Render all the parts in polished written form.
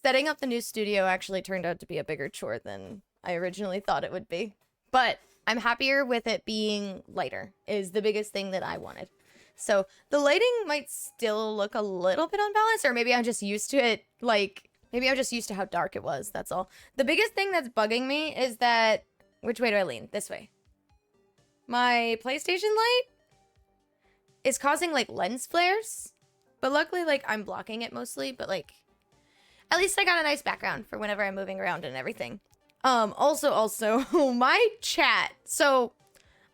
Setting up the new studio actually turned out to be a bigger chore than I originally thought it would be. But I'm happier with it being lighter, is the biggest thing that I wanted. So the lighting might still look a little bit unbalanced, or maybe I'm just used to it, like, maybe I'm just used to how dark it was, that's all. The biggest thing that's bugging me is that, which way do I lean? This way. My PlayStation light is causing, like, lens flares, but luckily, like, I'm blocking it mostly, but, like, at least I got a nice background for whenever I'm moving around and everything. Also, my chat. So,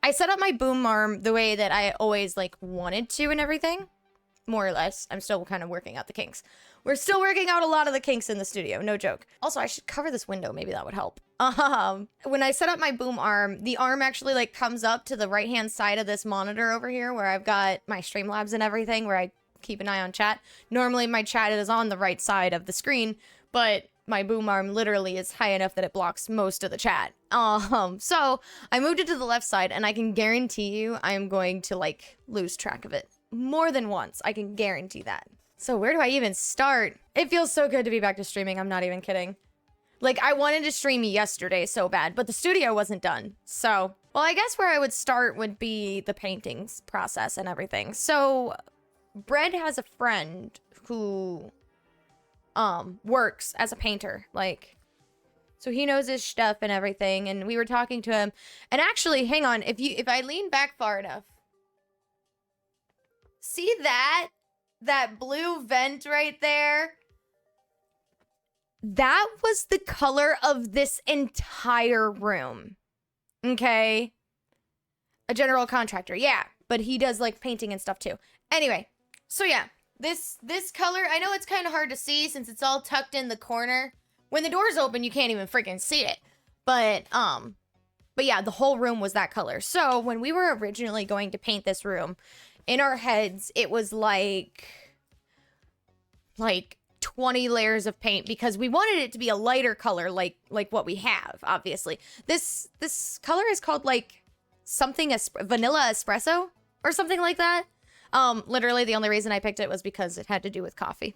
I set up my boom arm the way that I always, like, wanted to and everything. More or less. I'm still kind of working out the kinks. We're still working out a lot of the kinks in the studio, no joke. Also, I should cover this window. Maybe that would help. When I set up my boom arm, the arm actually, like, comes up to the right-hand side of this monitor over here where I've got my Streamlabs and everything, where I keep an eye on chat. Normally, my chat is on the right side of the screen, but my boom arm literally is high enough that it blocks most of the chat. So I moved it to the left side, and I can guarantee you I'm going to, like, lose track of it more than once. I can guarantee that. So where do I even start? It feels so good to be back to streaming. I'm not even kidding. Like, I wanted to stream yesterday so bad, but the studio wasn't done. So, well, I guess where I would start would be the paintings process and everything. So, Bread has a friend who works as a painter, like, so he knows his stuff and everything, and we were talking to him. And actually, hang on, if I lean back far enough, see that blue vent right there? That was the color of this entire room. Okay? A general contractor, yeah, but he does, like, painting and stuff too. Anyway, so yeah, this color, I know it's kind of hard to see since it's all tucked in the corner. When the door's open, you can't even freaking see it. But yeah, the whole room was that color. So when we were originally going to paint this room, in our heads, it was like 20 layers of paint because we wanted it to be a lighter color, like what we have, obviously. This color is called, like, something vanilla espresso or something like that. Literally the only reason I picked it was because it had to do with coffee.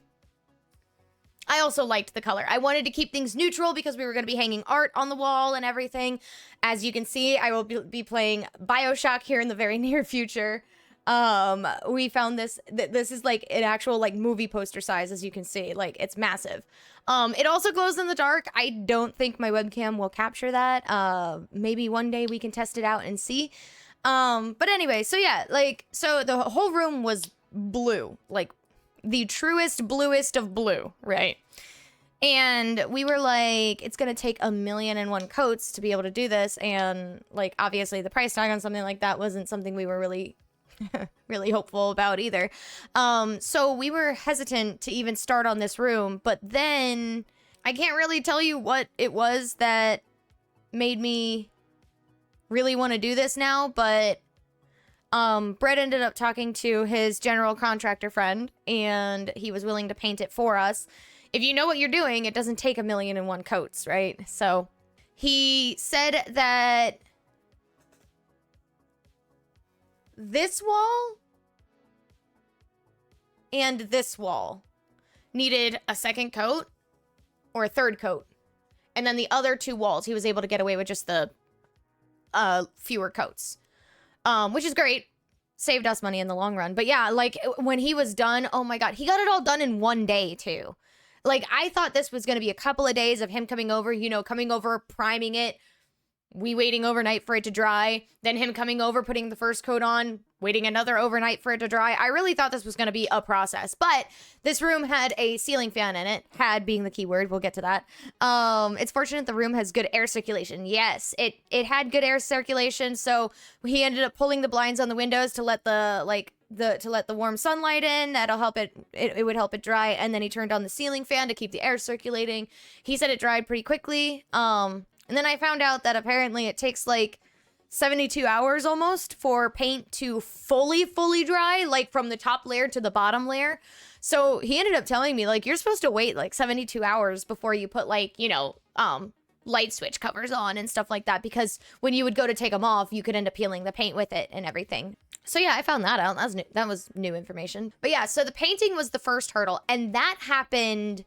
I also liked the color. I wanted to keep things neutral because we were going to be hanging art on the wall and everything. As you can see, I will be playing BioShock here in the very near future. We found this is like an actual, like, movie poster size, as you can see. Like, it's massive. It also glows in the dark. I don't think my webcam will capture that. Maybe one day we can test it out and see. But anyway, so yeah, like, so the whole room was blue, like the truest bluest of blue, right? And we were like, it's gonna take 1,000,001 coats to be able to do this, and, like, obviously the price tag on something like that wasn't something we were really really hopeful about either. So we were hesitant to even start on this room, but then I can't really tell you what it was that made me really want to do this now, but Brett ended up talking to his general contractor friend, and he was willing to paint it for us. If you know what you're doing, it doesn't take 1,000,001 coats, right? So he said that this wall and this wall needed a second coat or a third coat, and then the other two walls he was able to get away with just the fewer coats, which is great. Saved us money in the long run. But yeah, like, when he was done, oh my god, he got it all done in one day too. Like, I thought this was gonna be a couple of days of him coming over, priming it, we waiting overnight for it to dry, then him coming over, putting the first coat on, waiting another overnight for it to dry. I really thought this was going to be a process, but this room had a ceiling fan in it. Had being the key word, we'll get to that. It's fortunate the room has good air circulation. Yes, it had good air circulation, so he ended up pulling the blinds on the windows to let the warm sunlight in. That'll help it would help it dry, and then he turned on the ceiling fan to keep the air circulating. He said it dried pretty quickly. And then I found out that apparently it takes like 72 hours almost for paint to fully dry, like from the top layer to the bottom layer. So he ended up telling me, like, you're supposed to wait like 72 hours before you put, like, light switch covers on and stuff like that, because when you would go to take them off, you could end up peeling the paint with it and everything. So yeah, I found that out. That was new information. But yeah, so the painting was the first hurdle, and that happened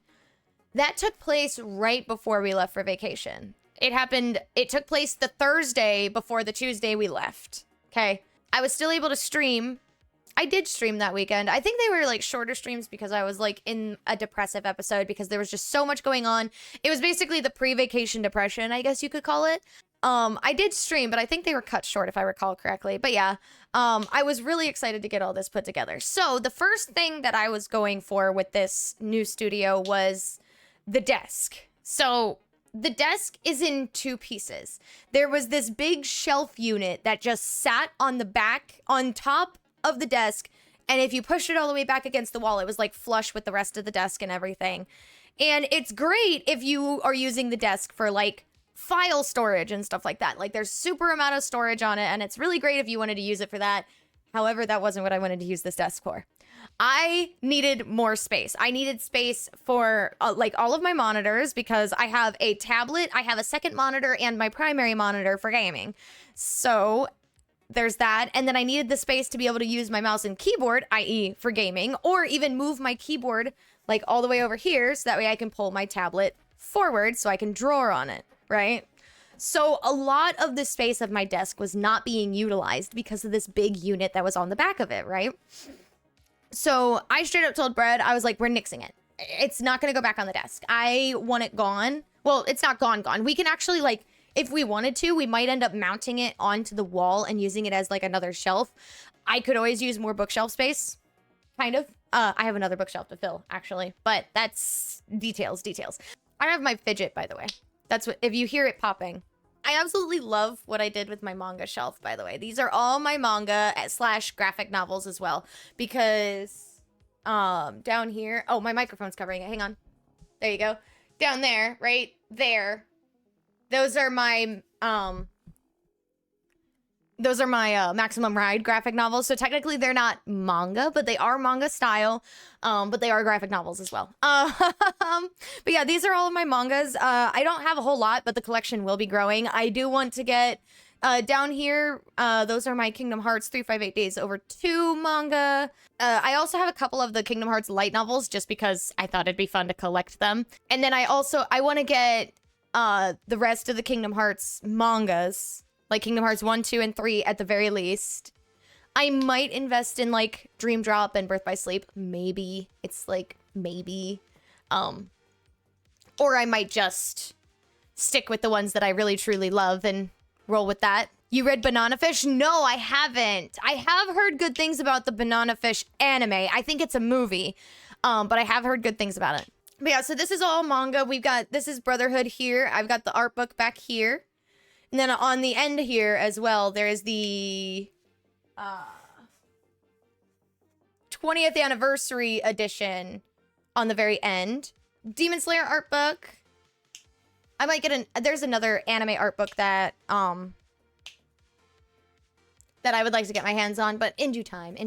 That took place right before we left for vacation. It took place the Thursday before the Tuesday we left. Okay. I was still able to stream. I did stream that weekend. I think they were like shorter streams because I was like in a depressive episode because there was just so much going on. It was basically the pre-vacation depression, I guess you could call it. I did stream, but I think they were cut short if I recall correctly. But yeah, I was really excited to get all this put together. So the first thing that I was going for with this new studio was the desk. So the desk is in two pieces. There was this big shelf unit that just sat on the back, on top of the desk. And if you pushed it all the way back against the wall, it was like flush with the rest of the desk and everything. And it's great if you are using the desk for like file storage and stuff like that. Like there's super amount of storage on it and it's really great if you wanted to use it for that. However, that wasn't what I wanted to use this desk for. I needed more space. I needed space for like all of my monitors because I have a tablet, I have a second monitor and my primary monitor for gaming. So there's that. And then I needed the space to be able to use my mouse and keyboard, i.e. for gaming, or even move my keyboard like all the way over here so that way I can pull my tablet forward so I can draw on it, right? So a lot of the space of my desk was not being utilized because of this big unit that was on the back of it, right? So I straight up told Brad, I was like, we're nixing it. It's not going to go back on the desk. I want it gone. Well, it's not gone. We can actually like, if we wanted to, we might end up mounting it onto the wall and using it as like another shelf. I could always use more bookshelf space. Kind of. I have another bookshelf to fill actually, but that's details. I have my fidget, by the way. That's what, if you hear it popping. I absolutely love what I did with my manga shelf, by the way. These are all my manga / graphic novels as well. Because down here, oh, my microphone's covering it. Hang on. There you go. Down there, right there. Those are my Maximum Ride graphic novels. So technically they're not manga, but they are manga style. But they are graphic novels as well. But yeah, these are all of my mangas. I don't have a whole lot, but the collection will be growing. I do want to get down here. Those are my Kingdom Hearts 358 Days Over 2 manga. I also have a couple of the Kingdom Hearts light novels just because I thought it'd be fun to collect them. And then I want to get the rest of the Kingdom Hearts mangas. Like Kingdom Hearts 1, 2, and 3 at the very least. I might invest in like Dream Drop and Birth by Sleep. Maybe. It's like maybe. Or I might just stick with the ones that I really truly love and roll with that. You read Banana Fish? No, I haven't. I have heard good things about the Banana Fish anime. I think it's a movie. But I have heard good things about it. But yeah, so this is all manga. This is Brotherhood here. I've got the art book back here. And then on the end here as well, there is the 20th anniversary edition on the very end. Demon Slayer art book. I might get there's another anime art book that I would like to get my hands on, but in due time,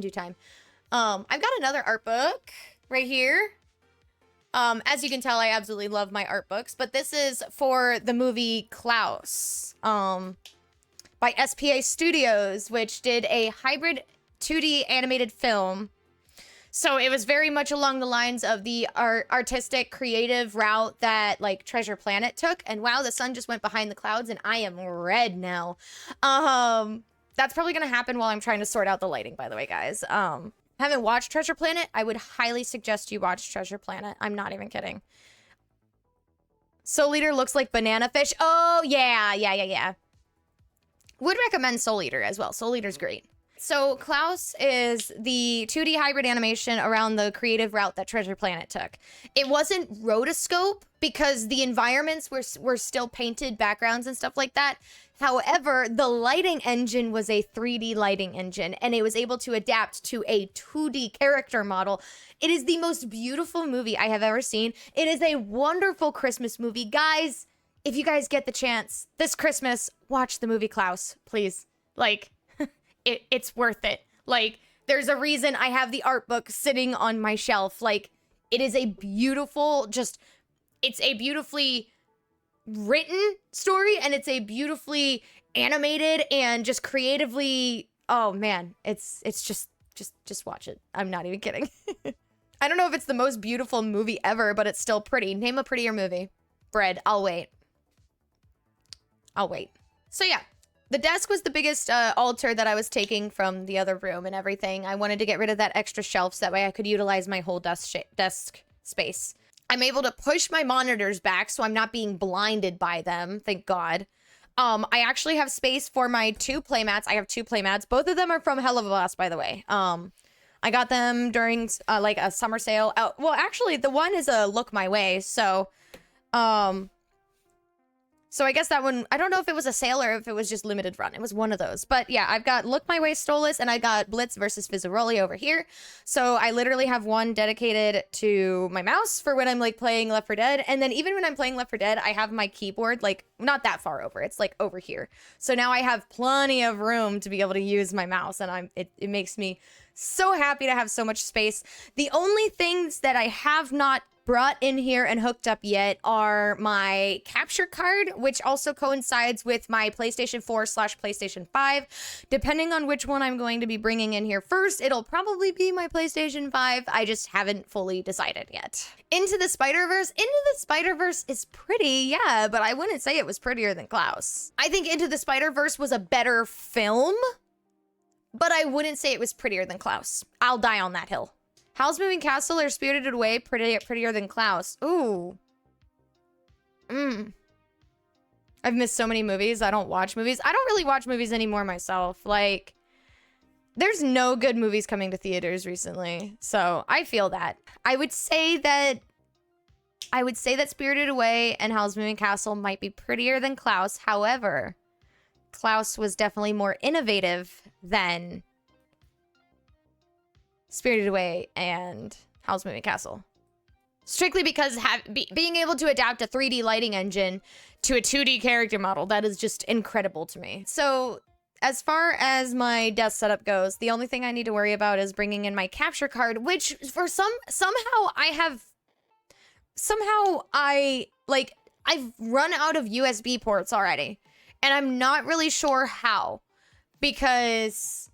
I've got another art book right here. As you can tell, I absolutely love my art books, but this is for the movie Klaus, by SPA Studios, which did a hybrid 2D animated film. So it was very much along the lines of the artistic, creative route that like Treasure Planet took. And wow, the sun just went behind the clouds and I am red now. That's probably gonna happen while I'm trying to sort out the lighting, by the way, guys. Haven't watched Treasure Planet? I would highly suggest you watch Treasure Planet. I'm not even kidding. Soul Eater looks like Banana Fish. Oh, yeah. Would recommend Soul Eater as well. Soul Eater's great. So Klaus is the 2D hybrid animation around the creative route that Treasure Planet took. It wasn't rotoscope because the environments were still painted backgrounds and stuff like that. However, the lighting engine was a 3D lighting engine, and it was able to adapt to a 2D character model. It is the most beautiful movie I have ever seen. It is a wonderful Christmas movie. Guys, if you guys get the chance this Christmas, watch the movie Klaus, please. Like, it's worth it. Like, there's a reason I have the art book sitting on my shelf. Like, it is a beautiful, it's a beautifully written story, and it's a beautifully animated and just creatively, oh man, it's just watch it. I'm not even kidding. I don't know if it's the most beautiful movie ever, but it's still pretty. Name a prettier movie. Bread. I'll wait. I'll wait. So yeah, the desk was the biggest altar that I was taking from the other room and everything. I wanted to get rid of that extra shelf so that way I could utilize my whole desk space. I'm able to push my monitors back so I'm not being blinded by them, thank God. I actually have space for my 2 playmats. I have 2 playmats. Both of them are from Hell of a Boss, by the way. I got them during like a summer sale. Well, actually, the one is a Look My Way. So I guess that one, I don't know if it was a sale or if it was just limited run. It was one of those. But yeah, I've got Look My Way Stolas and I got Blitz versus Fizzaroli over here. So I literally have one dedicated to my mouse for when I'm like playing Left 4 Dead. And then even when I'm playing Left 4 Dead, I have my keyboard like not that far over. It's like over here. So now I have plenty of room to be able to use my mouse, and it makes me so happy to have so much space. The only things that I have not brought in here and hooked up yet are my capture card, which also coincides with my PlayStation 4/PlayStation 5. Depending on which one I'm going to be bringing in here first, it'll probably be my PlayStation 5. I just haven't fully decided yet. Into the Spider-Verse. Into the Spider-Verse is pretty, yeah, but I wouldn't say it was prettier than Klaus. I think Into the Spider-Verse was a better film, but I wouldn't say it was prettier than Klaus. I'll die on that hill. Howl's Moving Castle or Spirited Away prettier than Klaus? Ooh. I've missed so many movies. I don't watch movies. I don't really watch movies anymore myself. Like, there's no good movies coming to theaters recently. So I feel that. I would say that Spirited Away and Howl's Moving Castle might be prettier than Klaus. However, Klaus was definitely more innovative than Spirited Away and Howl's Moving Castle. Strictly because being able to adapt a 3D lighting engine to a 2D character model, that is just incredible to me. So as far as my desk setup goes, the only thing I need to worry about is bringing in my capture card, which for somehow I've run out of USB ports already. And I'm not really sure how, because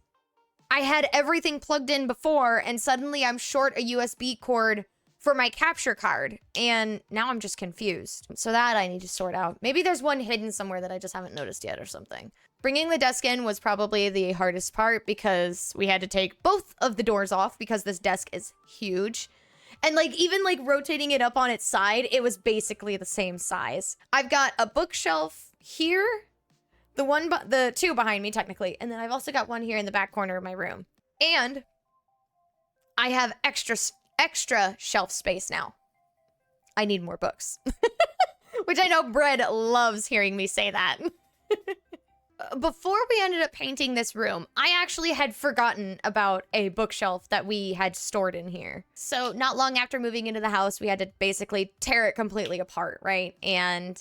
I had everything plugged in before, and suddenly I'm short a USB cord for my capture card, and now I'm just confused. So that I need to sort out. Maybe there's one hidden somewhere that I just haven't noticed yet or something. Bringing the desk in was probably the hardest part because we had to take both of the doors off because this desk is huge. And like even like rotating it up on its side, it was basically the same size. I've got a bookshelf here. The 2 behind me, technically. And then I've also got one here in the back corner of my room. And I have extra shelf space now. I need more books. Which I know Bread loves hearing me say that. Before we ended up painting this room, I actually had forgotten about a bookshelf that we had stored in here. So not long after moving into the house, we had to basically tear it completely apart, right? And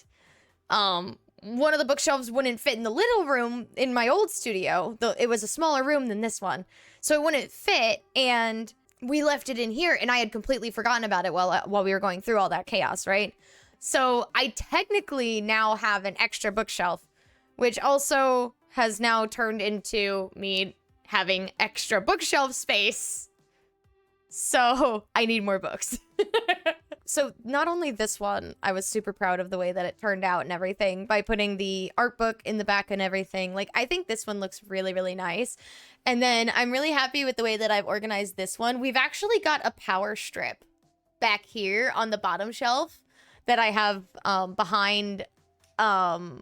one of the bookshelves wouldn't fit in the little room in my old studio. It was a smaller room than this one. So it wouldn't fit, and we left it in here, and I had completely forgotten about it while we were going through all that chaos, right? So I technically now have an extra bookshelf, which also has now turned into me having extra bookshelf space. So I need more books. So not only this one, I was super proud of the way that it turned out and everything by putting the art book in the back and everything. Like, I think this one looks really, really nice. And then I'm really happy with the way that I've organized this one. We've actually got a power strip back here on the bottom shelf that I have behind all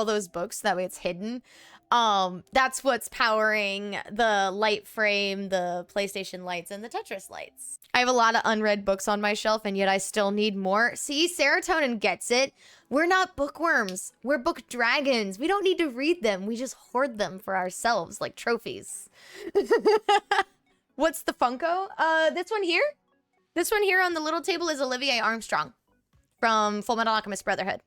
those books. That way it's hidden. That's what's powering the light frame, the PlayStation lights, and the Tetris lights. I have a lot of unread books on my shelf, and yet I still need more. See, Serotonin gets it. We're not bookworms. We're book dragons. We don't need to read them. We just hoard them for ourselves, like trophies. What's the Funko? This one here? This one here on the little table is Olivier Armstrong from Fullmetal Alchemist Brotherhood.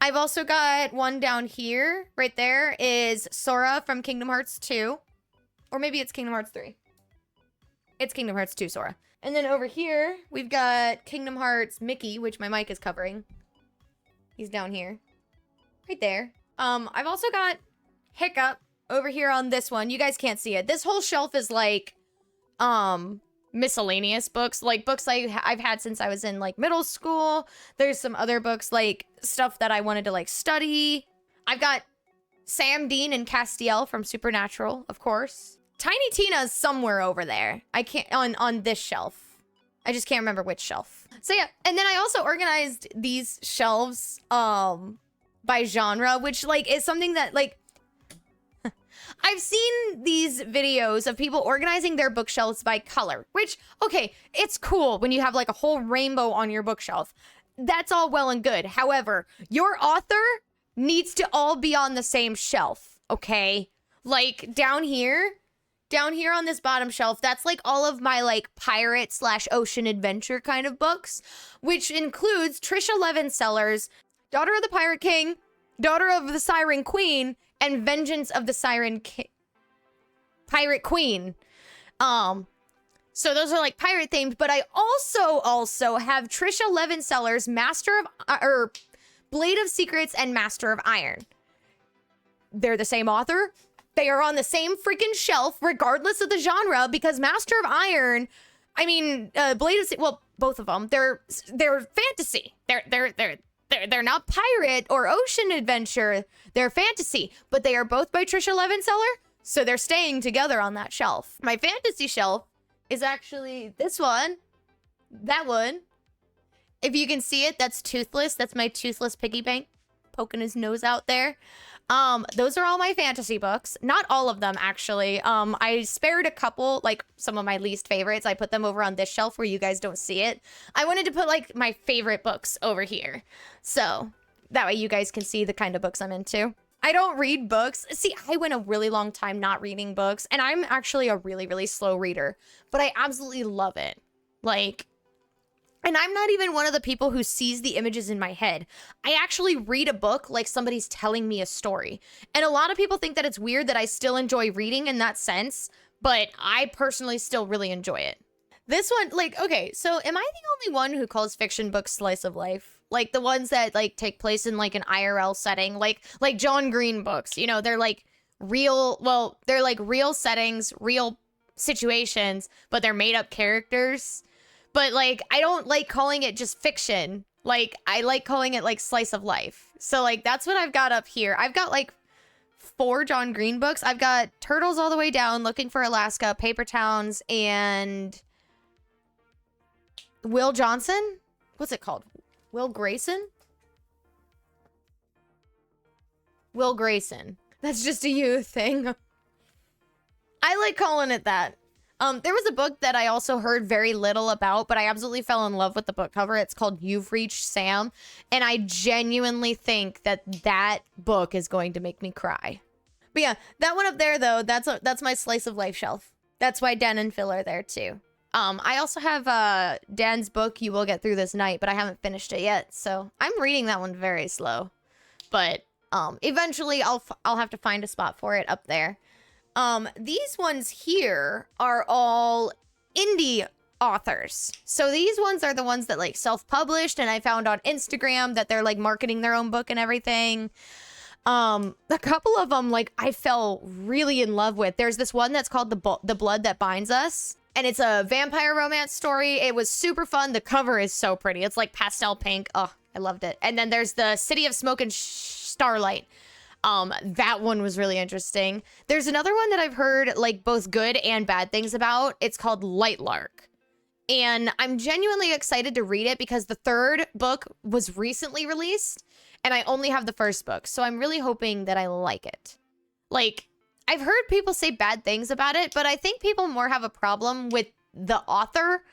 I've also got one down here. Right there is Sora from Kingdom Hearts 2. Or maybe it's Kingdom Hearts 3. It's Kingdom Hearts 2 Sora. And then over here, we've got Kingdom Hearts Mickey, which my mic is covering. He's down here. Right there. I've also got Hiccup over here on this one, you guys can't see it. This whole shelf is like, miscellaneous books, like books I've had since I was in like middle school. There's some other books, like stuff that I wanted to like study. I've got Sam Dean and Castiel from Supernatural, of course. Tiny Tina's somewhere over there. I can't, on this shelf. I just can't remember which shelf. So yeah, and then I also organized these shelves by genre, which like is something that like I've seen these videos of people organizing their bookshelves by color, which, okay, it's cool when you have like a whole rainbow on your bookshelf. That's all well and good. However, your author needs to all be on the same shelf, okay? Like down here on this bottom shelf, that's like all of my like pirate / ocean adventure kind of books, which includes Trisha Levenseller's Daughter of the Pirate King, Daughter of the Siren Queen, and Vengeance of the Pirate Queen. So those are like pirate themed, but I also have Trisha Levenseller's Blade of Secrets and Master of Iron. They're the same author. They are on the same freaking shelf, regardless of the genre, because Master of Iron, I mean, Blade of well, both of them, they're fantasy. They're not pirate or ocean adventure. They're fantasy, but they are both by Trisha Levenseller, so they're staying together on that shelf. My fantasy shelf is actually this one, that one. If you can see it, that's Toothless. That's my Toothless piggy bank poking his nose out there. Those are all my fantasy books. Not all of them, actually. I spared a couple, like some of my least favorites. I put them over on this shelf where you guys don't see it. I wanted to put like my favorite books over here. So that way you guys can see the kind of books I'm into. I don't read books. See, I went a really long time not reading books, and I'm actually a really, really slow reader, but I absolutely love it. Like, and I'm not even one of the people who sees the images in my head. I actually read a book like somebody's telling me a story. And a lot of people think that it's weird that I still enjoy reading in that sense, but I personally still really enjoy it. This one, like, okay, so am I the only one who calls fiction books slice of life? Like the ones that like take place in like an IRL setting, like John Green books, you know, they're like they're like real settings, real situations, but they're made up characters. But like, I don't like calling it just fiction. Like, I like calling it like slice of life. So like, that's what I've got up here. I've got like 4 John Green books. I've got Turtles All the Way Down, Looking for Alaska, Paper Towns, and Will Johnson? What's it called? Will Grayson? Will Grayson. That's just a you thing. I like calling it that. There was a book that I also heard very little about, but I absolutely fell in love with the book cover. It's called You've Reached Sam, and I genuinely think that that book is going to make me cry. But yeah, that one up there, though, that's my slice of life shelf. That's why Dan and Phil are there, too. I also have Dan's book, You Will Get Through This Night, but I haven't finished it yet, so I'm reading that one very slow. But eventually I'll have to find a spot for it up there. These ones here are all indie authors. So these ones are the ones that like self-published, and I found on Instagram that they're like marketing their own book and everything. A couple of them like I fell really in love with. There's this one that's called The Blood That Binds Us, and it's a vampire romance story. It was super fun. The cover is so pretty. It's like pastel pink. Oh, I loved it. And then there's the City of Smoke and Starlight. That one was really interesting. There's another one that I've heard like both good and bad things about. It's called Lightlark. And I'm genuinely excited to read it because the 3rd book was recently released and I only have the 1st book. So I'm really hoping that I like it. Like, I've heard people say bad things about it, but I think people more have a problem with the author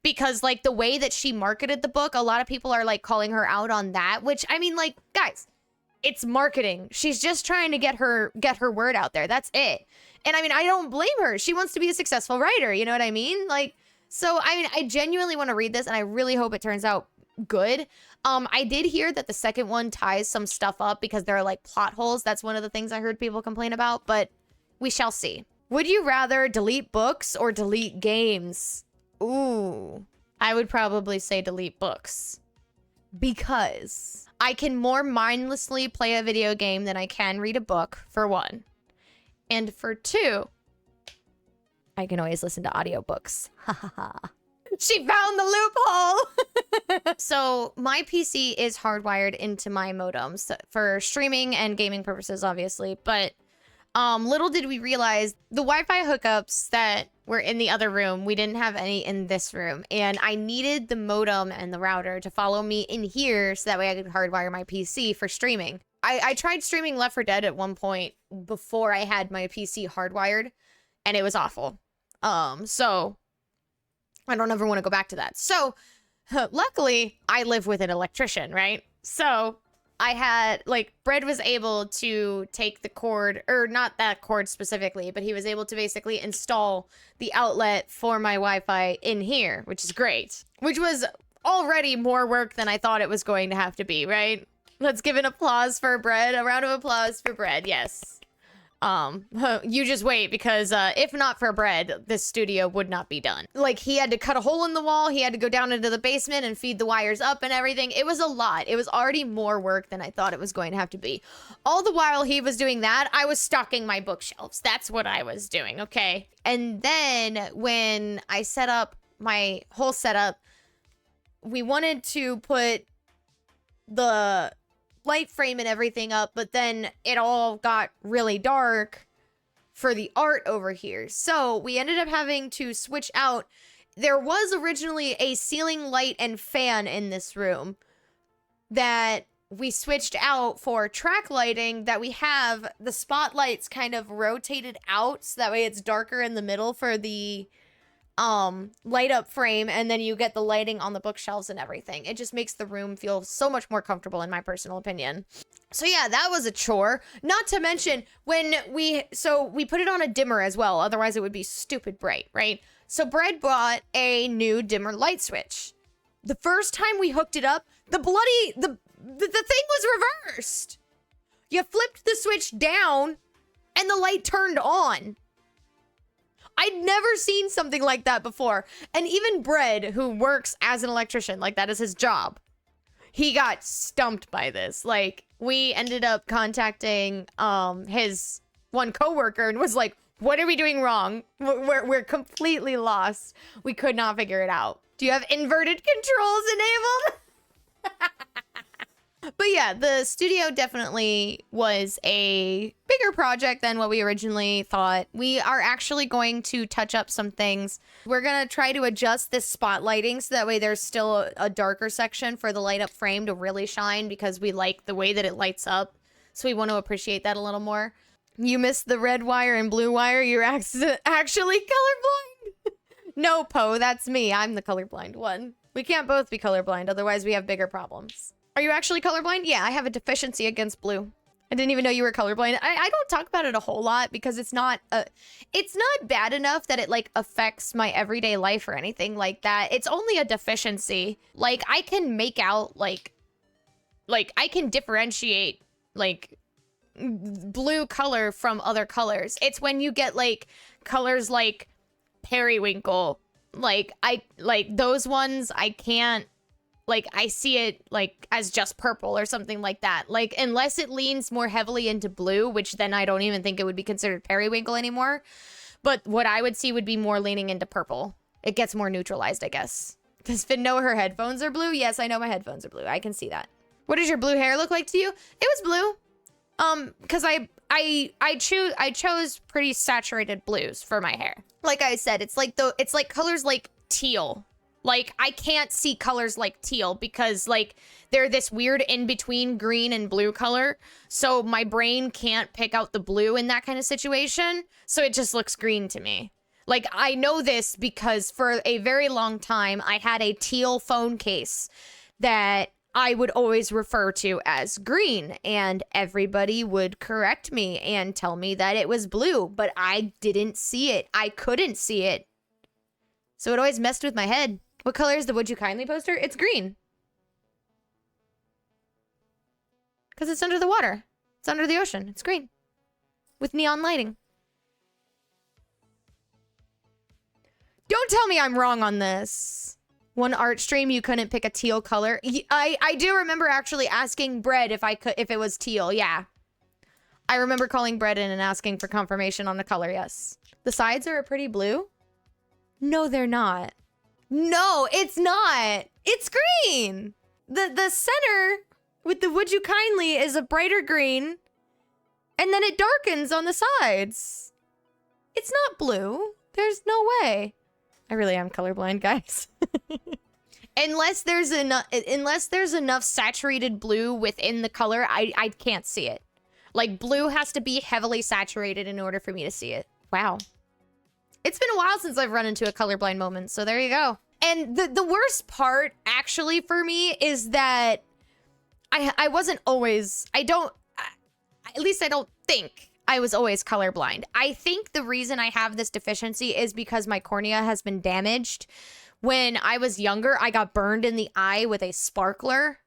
because like the way that she marketed the book, a lot of people are like calling her out on that, which I mean, like, guys, it's marketing. She's just trying to get her word out there. That's it. And I mean, I don't blame her. She wants to be a successful writer. You know what I mean? Like, so I mean, I genuinely want to read this and I really hope it turns out good. I did hear that the second one ties some stuff up because there are like plot holes. That's one of the things I heard people complain about, but we shall see. Would you rather delete books or delete games? Ooh, I would probably say delete books because I can more mindlessly play a video game than I can read a book, for one. And for 2, I can always listen to audiobooks. Ha ha ha. She found the loophole. So my PC is hardwired into my modems for streaming and gaming purposes, obviously. But little did we realize the Wi-Fi hookups that were in the other room, we didn't have any in this room. And I needed the modem and the router to follow me in here so that way I could hardwire my PC for streaming. I tried streaming Left 4 Dead at one point before I had my PC hardwired, and it was awful. So I don't ever want to go back to that. So luckily I live with an electrician, right? So I had, like, Bread was able to take the cord, or not that cord specifically, but he was able to basically install the outlet for my Wi-Fi in here, which is great. Which was already more work than I thought it was going to have to be, right? Let's give an applause for Bread. A round of applause for Bread, yes. You just wait, because if not for Bread, this studio would not be done. Like, he had to cut a hole in the wall, he had to go down into the basement and feed the wires up and everything. It was a lot. It was already more work than I thought it was going to have to be. All the while he was doing that, I was stocking my bookshelves. That's what I was doing, okay? And then when I set up my whole setup, we wanted to put the light frame and everything up, but then it all got really dark for the art over here. So we ended up having to switch out. There was originally a ceiling light and fan in this room that we switched out for track lighting, that we have the spotlights kind of rotated out so that way it's darker in the middle for the light up frame, and then you get the lighting on the bookshelves and everything. It just makes the room feel so much more comfortable, in my personal opinion. So yeah, that was a chore. Not to mention when we put it on a dimmer as well, otherwise it would be stupid bright, right? So Bread bought a new dimmer light switch. The first time we hooked it up, the thing was reversed. You flipped the switch down and the light turned on. I'd never seen something like that before. And even Bread, who works as an electrician, like that is his job, he got stumped by this. Like, we ended up contacting his one coworker and was like, what are we doing wrong? We're completely lost. We could not figure it out. Do you have inverted controls enabled? But yeah, the studio definitely was a bigger project than what we originally thought. We are actually going to touch up some things. We're going to try to adjust this spotlighting so that way there's still a darker section for the light up frame to really shine, because we like the way that it lights up. So we want to appreciate that a little more. You missed the red wire and blue wire. You're actually colorblind. No, Poe, that's me. I'm the colorblind one. We can't both be colorblind, otherwise we have bigger problems. Are you actually colorblind? Yeah, I have a deficiency against blue. I didn't even know you were colorblind. I don't talk about it a whole lot because it's not bad enough that it like affects my everyday life or anything like that. It's only a deficiency. Like, I can make out like I can differentiate like blue color from other colors. It's when you get like colors like periwinkle, like those ones I can't. Like, I see it, like, as just purple or something like that. Like, unless it leans more heavily into blue, which then I don't even think it would be considered periwinkle anymore. But what I would see would be more leaning into purple. It gets more neutralized, I guess. Does Finn know her headphones are blue? Yes, I know my headphones are blue. I can see that. What does your blue hair look like to you? It was blue. Because I chose pretty saturated blues for my hair. Like I said, it's like colors like teal. Like, I can't see colors like teal because, like, they're this weird in-between green and blue color. So my brain can't pick out the blue in that kind of situation. So it just looks green to me. Like, I know this because for a very long time, I had a teal phone case that I would always refer to as green. And everybody would correct me and tell me that it was blue. But I didn't see it. I couldn't see it. So it always messed with my head. What color is the Would You Kindly poster? It's green. Because it's under the water. It's under the ocean. It's green. With neon lighting. Don't tell me I'm wrong on this. One art stream, you couldn't pick a teal color. I do remember actually asking Bread if it was teal. Yeah. I remember calling Brendan and asking for confirmation on the color, yes. The sides are a pretty blue? No, they're not. No, it's not. It's green. The center with the would you kindly is a brighter green. And then it darkens on the sides. It's not blue. There's no way. I really am colorblind, guys. Unless there's enough saturated blue within the color, I can't see it. Like, blue has to be heavily saturated in order for me to see it. Wow. It's been a while since I've run into a colorblind moment, so there you go. And the worst part, actually, for me, is that I wasn't always... at least I don't think I was always colorblind. I think the reason I have this deficiency is because my cornea has been damaged. When I was younger, I got burned in the eye with a sparkler.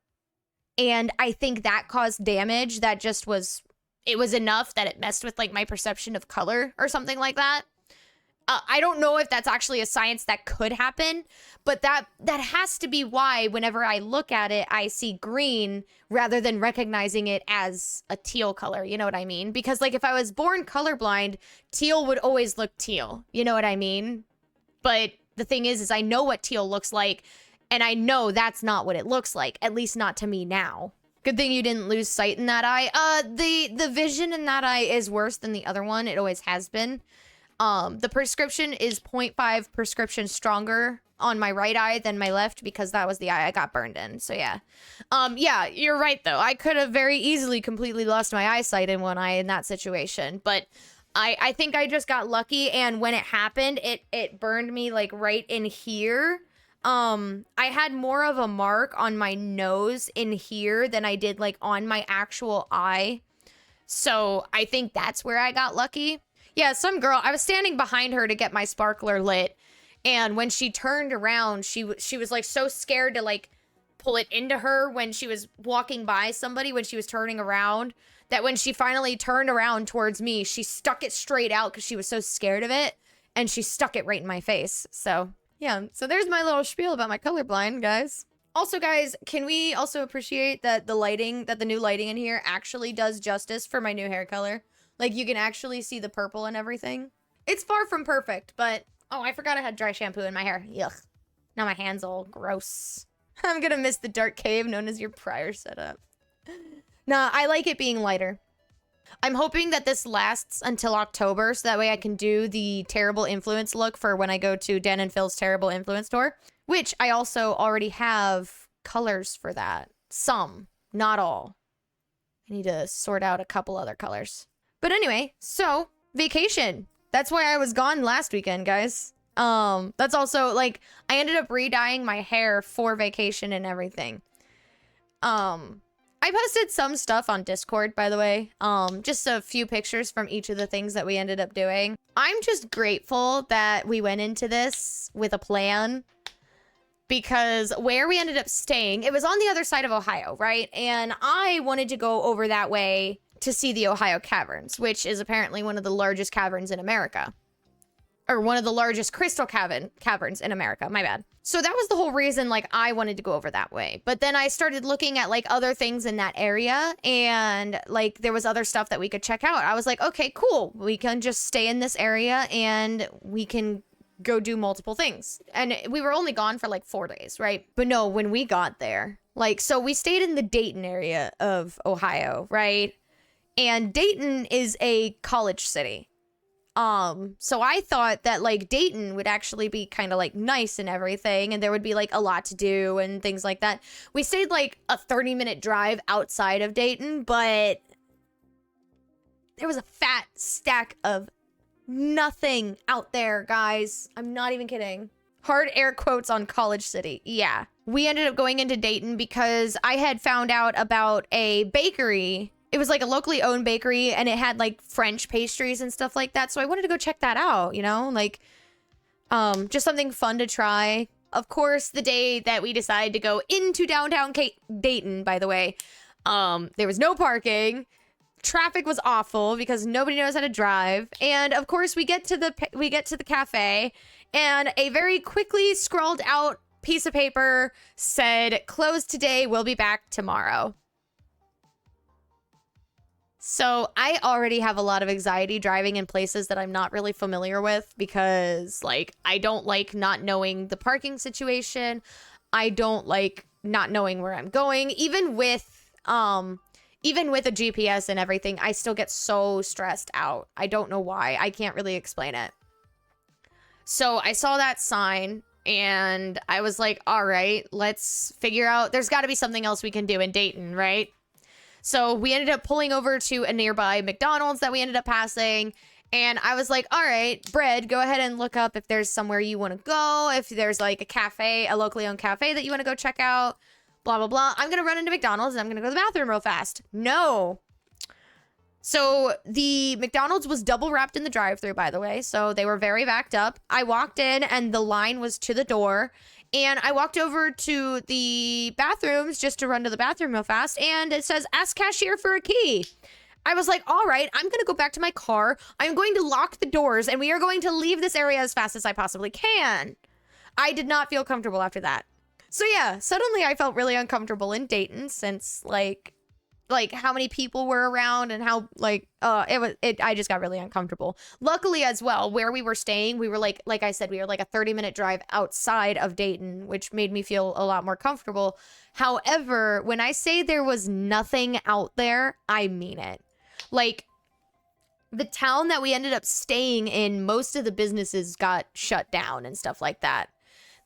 And I think that caused damage that just was... It was enough that it messed with, like, my perception of color or something like that. I don't know if that's actually a science that could happen, but that has to be why whenever I look at it, I see green rather than recognizing it as a teal color. You know what I mean? Because, like, if I was born colorblind, teal would always look teal. You know what I mean? But the thing is I know what teal looks like, and I know that's not what it looks like, at least not to me now. Good thing you didn't lose sight in that eye. The vision in that eye is worse than the other one. It always has been. The prescription is 0.5 prescription stronger on my right eye than my left because that was the eye I got burned in. So yeah. Yeah, you're right though. I could have very easily completely lost my eyesight in one eye in that situation, but I think I just got lucky, and when it happened, it burned me like right in here. I had more of a mark on my nose in here than I did like on my actual eye. So I think that's where I got lucky. Yeah, some girl, I was standing behind her to get my sparkler lit, and when she turned around, she was like so scared to like pull it into her when she was walking by somebody, when she was turning around, that when she finally turned around towards me, she stuck it straight out because she was so scared of it, and she stuck it right in my face. So yeah, so there's my little spiel about my colorblind, guys. Also, guys, can we also appreciate that the new lighting in here actually does justice for my new hair color? Like, you can actually see the purple and everything. It's far from perfect, but... Oh, I forgot I had dry shampoo in my hair. Yuck. Now my hand's all gross. I'm gonna miss the dark cave known as your prior setup. Nah, I like it being lighter. I'm hoping that this lasts until October, so that way I can do the Terrible Influence look for when I go to Dan and Phil's Terrible Influence tour. Which I also already have colors for that. Some, not all. I need to sort out a couple other colors. But anyway, so, vacation. That's why I was gone last weekend, guys. That's also, like, I ended up re-dyeing my hair for vacation and everything. I posted some stuff on Discord, by the way. Just a few pictures from each of the things that we ended up doing. I'm just grateful that we went into this with a plan. Because where we ended up staying, it was on the other side of Ohio, right? And I wanted to go over that way to see the Ohio Caverns, which is apparently one of the largest caverns in America. Or one of the largest crystal caverns in America, my bad. So that was the whole reason, like, I wanted to go over that way. But then I started looking at, like, other things in that area, and, like, there was other stuff that we could check out. I was like, okay, cool. We can just stay in this area, and we can go do multiple things. And we were only gone for, like, 4 days, right? But no, when we got there, like, so we stayed in the Dayton area of Ohio, right? And Dayton is a college city. So I thought that, like, Dayton would actually be kind of, like, nice and everything, and there would be, like, a lot to do and things like that. We stayed, like, a 30-minute drive outside of Dayton, but there was a fat stack of nothing out there, guys. I'm not even kidding. Hard air quotes on college city. Yeah. We ended up going into Dayton because I had found out about a bakery. It was like a locally owned bakery, and it had like French pastries and stuff like that. So I wanted to go check that out, you know, like, just something fun to try. Of course, the day that we decided to go into downtown Dayton, by the way, there was no parking. Traffic was awful because nobody knows how to drive. And of course, we get to the cafe, and a very quickly scrawled out piece of paper said, "Closed today, we'll be back tomorrow." So I already have a lot of anxiety driving in places that I'm not really familiar with because like I don't like not knowing the parking situation. I don't like not knowing where I'm going. Even with a GPS and everything, I still get so stressed out. I don't know why. I can't really explain it. So I saw that sign and I was like, all right, let's figure out, there's got to be something else we can do in Dayton, right? So we ended up pulling over to a nearby McDonald's that we ended up passing. And I was like, all right, Bread, go ahead and look up if there's somewhere you want to go. If there's like a cafe, a locally owned cafe that you want to go check out, blah, blah, blah. I'm going to run into McDonald's and I'm going to go to the bathroom real fast. No. So the McDonald's was double wrapped in the drive-thru, by the way. So they were very backed up. I walked in and the line was to the door. And I walked over to the bathrooms just to run to the bathroom real fast. And it says, ask cashier for a key. I was like, all right, I'm going to go back to my car. I'm going to lock the doors and we are going to leave this area as fast as I possibly can. I did not feel comfortable after that. So yeah, suddenly I felt really uncomfortable in Dayton since like how many people were around and how I just got really uncomfortable. Luckily as well, where we were staying, we were like I said, we were like a 30-minute drive outside of Dayton, which made me feel a lot more comfortable. However, when I say there was nothing out there, I mean it. Like the town that we ended up staying in, most of the businesses got shut down and stuff like that.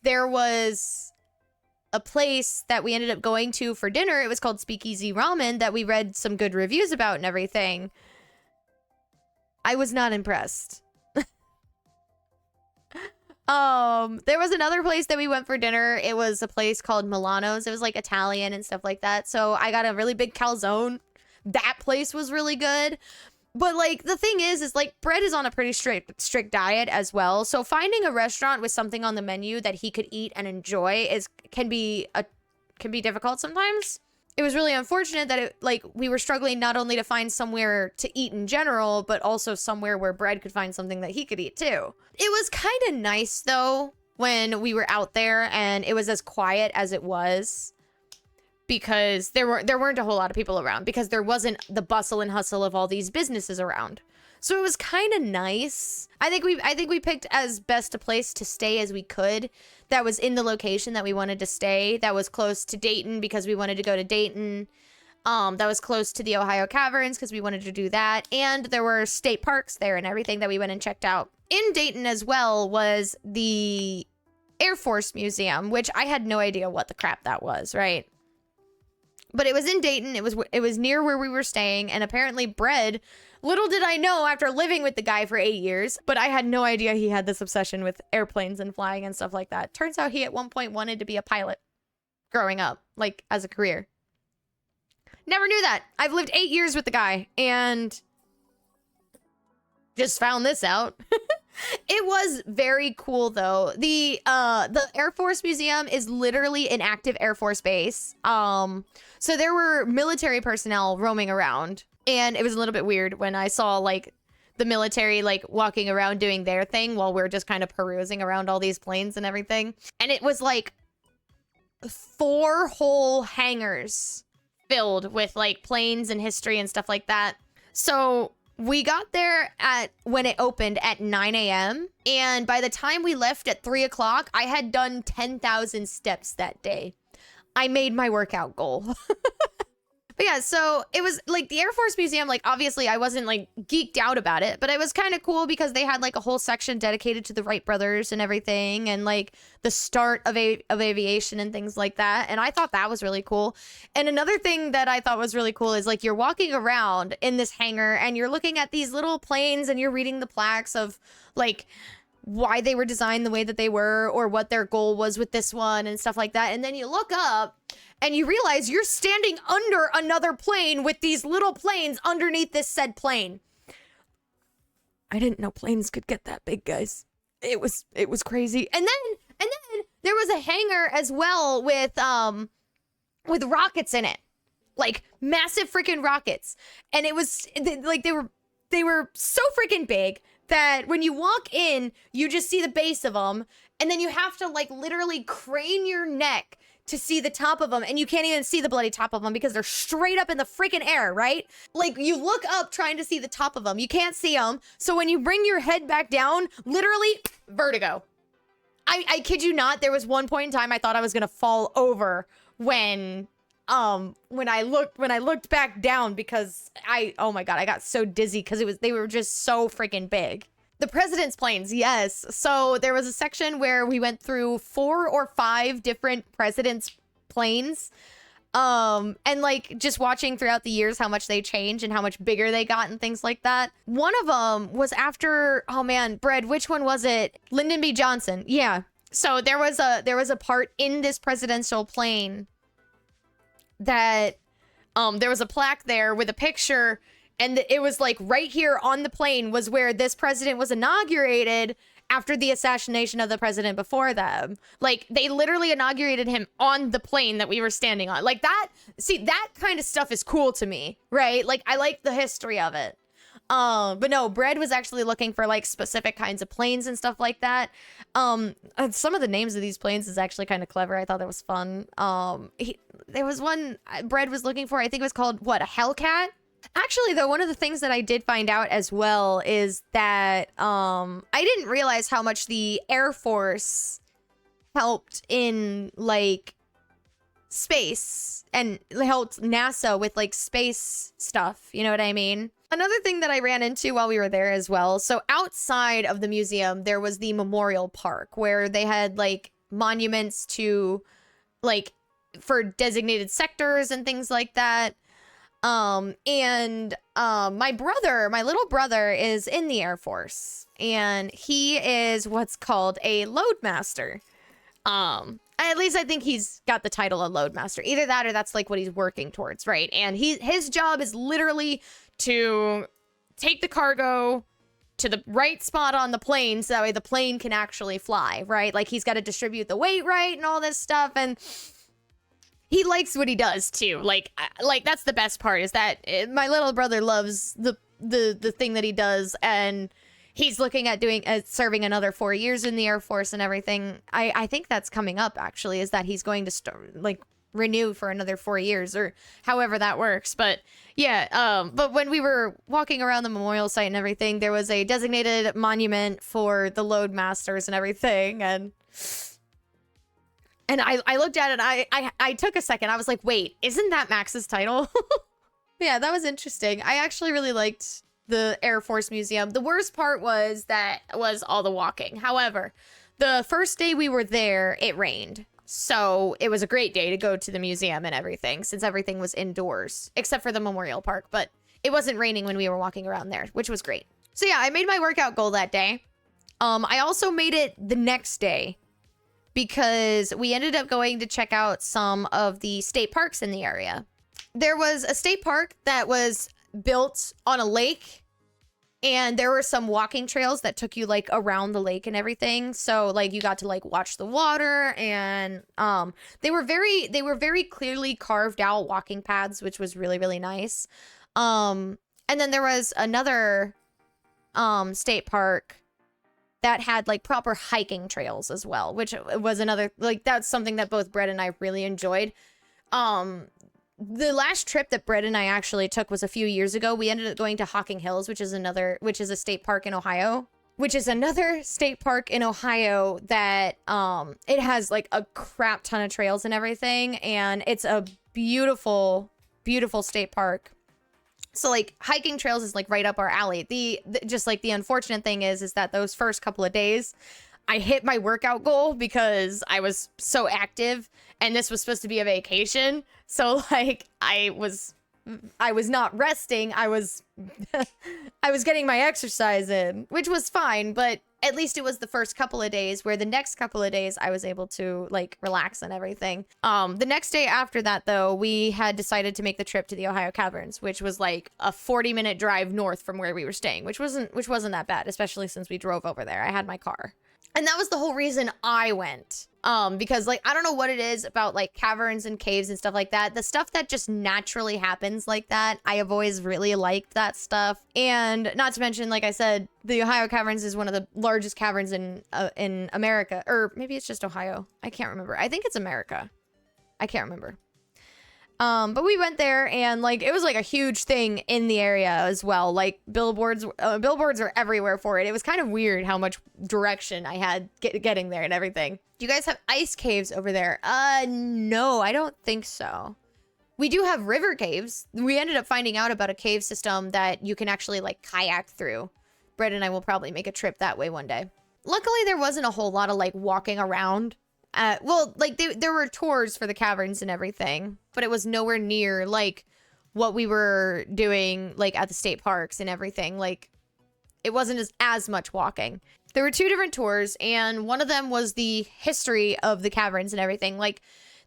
There was a place that we ended up going to for dinner. It was called Speakeasy Ramen that we read some good reviews about and everything. I was not impressed. There was another place that we went for dinner. It was a place called Milano's. It was like Italian and stuff like that. So I got a really big calzone. That place was really good. But like the thing is like Bread is on a pretty strict diet as well. So finding a restaurant with something on the menu that he could eat and enjoy can be difficult sometimes. It was really unfortunate that we were struggling not only to find somewhere to eat in general, but also somewhere where Bread could find something that he could eat too. It was kind of nice though when we were out there and it was as quiet as it was, because there weren't a whole lot of people around, because there wasn't the bustle and hustle of all these businesses around. So it was kind of nice. I think we picked as best a place to stay as we could that was in the location that we wanted to stay, that was close to Dayton because we wanted to go to Dayton. That was close to the Ohio Caverns because we wanted to do that. And there were state parks there and everything that we went and checked out. In Dayton as well was the Air Force Museum, which I had no idea what the crap that was, right? But it was in Dayton. It was near where we were staying. And apparently Bread, little did I know after living with the guy for 8 years, but I had no idea he had this obsession with airplanes and flying and stuff like that. Turns out he at one point wanted to be a pilot growing up, like as a career. Never knew that. I've lived 8 years with the guy and just found this out. It was very cool though. The Air Force Museum is literally an active Air Force base. So there were military personnel roaming around, and it was a little bit weird when I saw like the military like walking around doing their thing while we're just kind of perusing around all these planes and everything. And it was like 4 whole hangars filled with like planes and history and stuff like that. So we got there when it opened at 9 a.m. And by the time we left at 3 o'clock, I had done 10,000 steps that day. I made my workout goal. But yeah, so it was like the Air Force Museum, like obviously I wasn't like geeked out about it, but it was kind of cool because they had like a whole section dedicated to the Wright brothers and everything, and like the start of aviation and things like that. And I thought that was really cool. And another thing that I thought was really cool is like you're walking around in this hangar and you're looking at these little planes and you're reading the plaques of like why they were designed the way that they were or what their goal was with this one and stuff like that. And then you look up and you realize you're standing under another plane with these little planes underneath this said plane. I didn't know planes could get that big, guys. It was crazy. And then there was a hangar as well with rockets in it. Like massive freaking rockets. And it was like they were so freaking big that when you walk in, you just see the base of them, and then you have to like literally crane your neck to see the top of them, and you can't even see the bloody top of them because they're straight up in the freaking air, right? Like, you look up trying to see the top of them. You can't see them. So when you bring your head back down, literally vertigo. I kid you not, there was one point in time I thought I was gonna fall over when I looked back down because oh my God, I got so dizzy because they were just so freaking big. The president's planes, yes. So there was a section where we went through 4 or 5 different president's planes. And like just watching throughout the years how much they change and how much bigger they got and things like that. One of them was after, oh man, Bread, which one was it? Lyndon B. Johnson. Yeah. So there was a part in this presidential plane that there was a plaque there with a picture, and it was like right here on the plane was where this president was inaugurated after the assassination of the president before them. Like, they literally inaugurated him on the plane that we were standing on. Like, that, see, that kind of stuff is cool to me, right? Like, I like the history of it. But no, Bread was actually looking for like specific kinds of planes and stuff like that. Some of the names of these planes is actually kind of clever. I thought that was fun. There was one Bread was looking for, I think it was called, what, a Hellcat? Actually, though, one of the things that I did find out as well is that I didn't realize how much the Air Force helped in like space and helped NASA with like space stuff. You know what I mean? Another thing that I ran into while we were there as well. So outside of the museum, there was the memorial park where they had like monuments to like for designated sectors and things like that. My little brother is in the Air Force, and he is what's called a loadmaster. At least I think he's got the title of loadmaster. Either that or that's like what he's working towards, right? And his job is literally to take the cargo to the right spot on the plane so that way the plane can actually fly, right? Like, he's got to distribute the weight right and all this stuff, and he likes what he does too. Like that's the best part, is that my little brother loves the thing that he does, and he's looking at serving another 4 years in the Air Force and everything. I think that's coming up, actually, is that he's going to renew for another 4 years or however that works. But yeah, but when we were walking around the memorial site and everything, there was a designated monument for the loadmasters and everything, and I looked at it, I took a second. I was like, wait, isn't that Max's title? Yeah, that was interesting. I actually really liked the Air Force Museum. The worst part was all the walking. However, the first day we were there, it rained. So it was a great day to go to the museum and everything, since everything was indoors, except for the memorial park. But it wasn't raining when we were walking around there, which was great. So yeah, I made my workout goal that day. I also made it the next day, because we ended up going to check out some of the state parks in the area. There was a state park that was built on a lake, and there were some walking trails that took you like around the lake and everything. So like you got to like watch the water, and they were very clearly carved out walking paths, which was really, really nice. And then there was another state park that had like proper hiking trails as well, which was another, like, that's something that both Brett and I really enjoyed. The last trip that Brett and I actually took was a few years ago. We ended up going to Hocking Hills, which is a state park in Ohio, that it has like a crap ton of trails and everything, and it's a beautiful, beautiful state park. So like hiking trails is like right up our alley. Just like the unfortunate thing is that those first couple of days I hit my workout goal because I was so active, and this was supposed to be a vacation. So like I was not resting. I was getting my exercise in, which was fine, but at least it was the first couple of days, where the next couple of days I was able to like relax and everything. The next day after that, though, we had decided to make the trip to the Ohio Caverns, which was like a 40-minute drive north from where we were staying, which wasn't that bad, especially since we drove over there. I had my car. And that was the whole reason I went. Because like, I don't know what it is about like caverns and caves and stuff like that. The stuff that just naturally happens like that, I have always really liked that stuff. And not to mention, like I said, the Ohio Caverns is one of the largest caverns in America, or maybe it's just Ohio. I can't remember. I think it's America. I can't remember. But we went there, and like it was like a huge thing in the area as well. Like billboards are everywhere for it. It was kind of weird how much direction I had getting there and everything. Do you guys have ice caves over there? No, I don't think so. We do have river caves. We ended up finding out about a cave system that you can actually like kayak through. Brett and I will probably make a trip that way one day. Luckily, there wasn't a whole lot of like walking around. Well, like there were tours for the caverns and everything, but it was nowhere near like what we were doing like at the state parks and everything. Like it wasn't as much walking. There were 2 different tours, and one of them was the history of the caverns and everything, like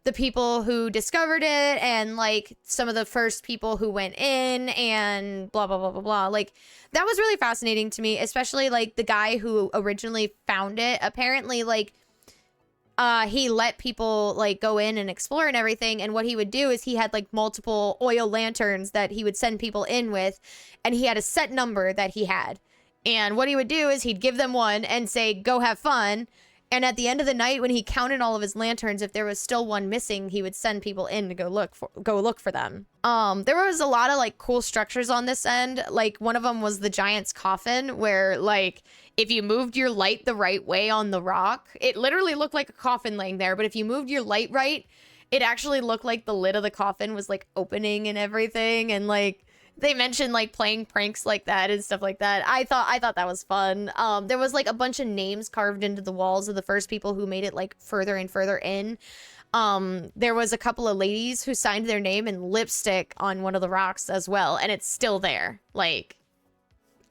the people who discovered it and like some of the first people who went in and blah, blah, blah, blah, blah. Like that was really fascinating to me, especially like the guy who originally found it. Apparently, like, he let people like go in and explore and everything. And what he would do is he had like multiple oil lanterns that he would send people in with. And he had a set number that he had. And what he would do is he'd give them one and say, go have fun. And at the end of the night, when he counted all of his lanterns, if there was still one missing, he would send people in to go look for them. There was a lot of like cool structures on this end. Like one of them was the giant's coffin, where like if you moved your light the right way on the rock, it literally looked like a coffin laying there. But if you moved your light right, it actually looked like the lid of the coffin was like opening and everything. And like they mentioned like playing pranks like that and stuff like that. I thought that was fun. There was like a bunch of names carved into the walls of the first people who made it like further and further in. There was a couple of ladies who signed their name in lipstick on one of the rocks as well, and it's still there. Like,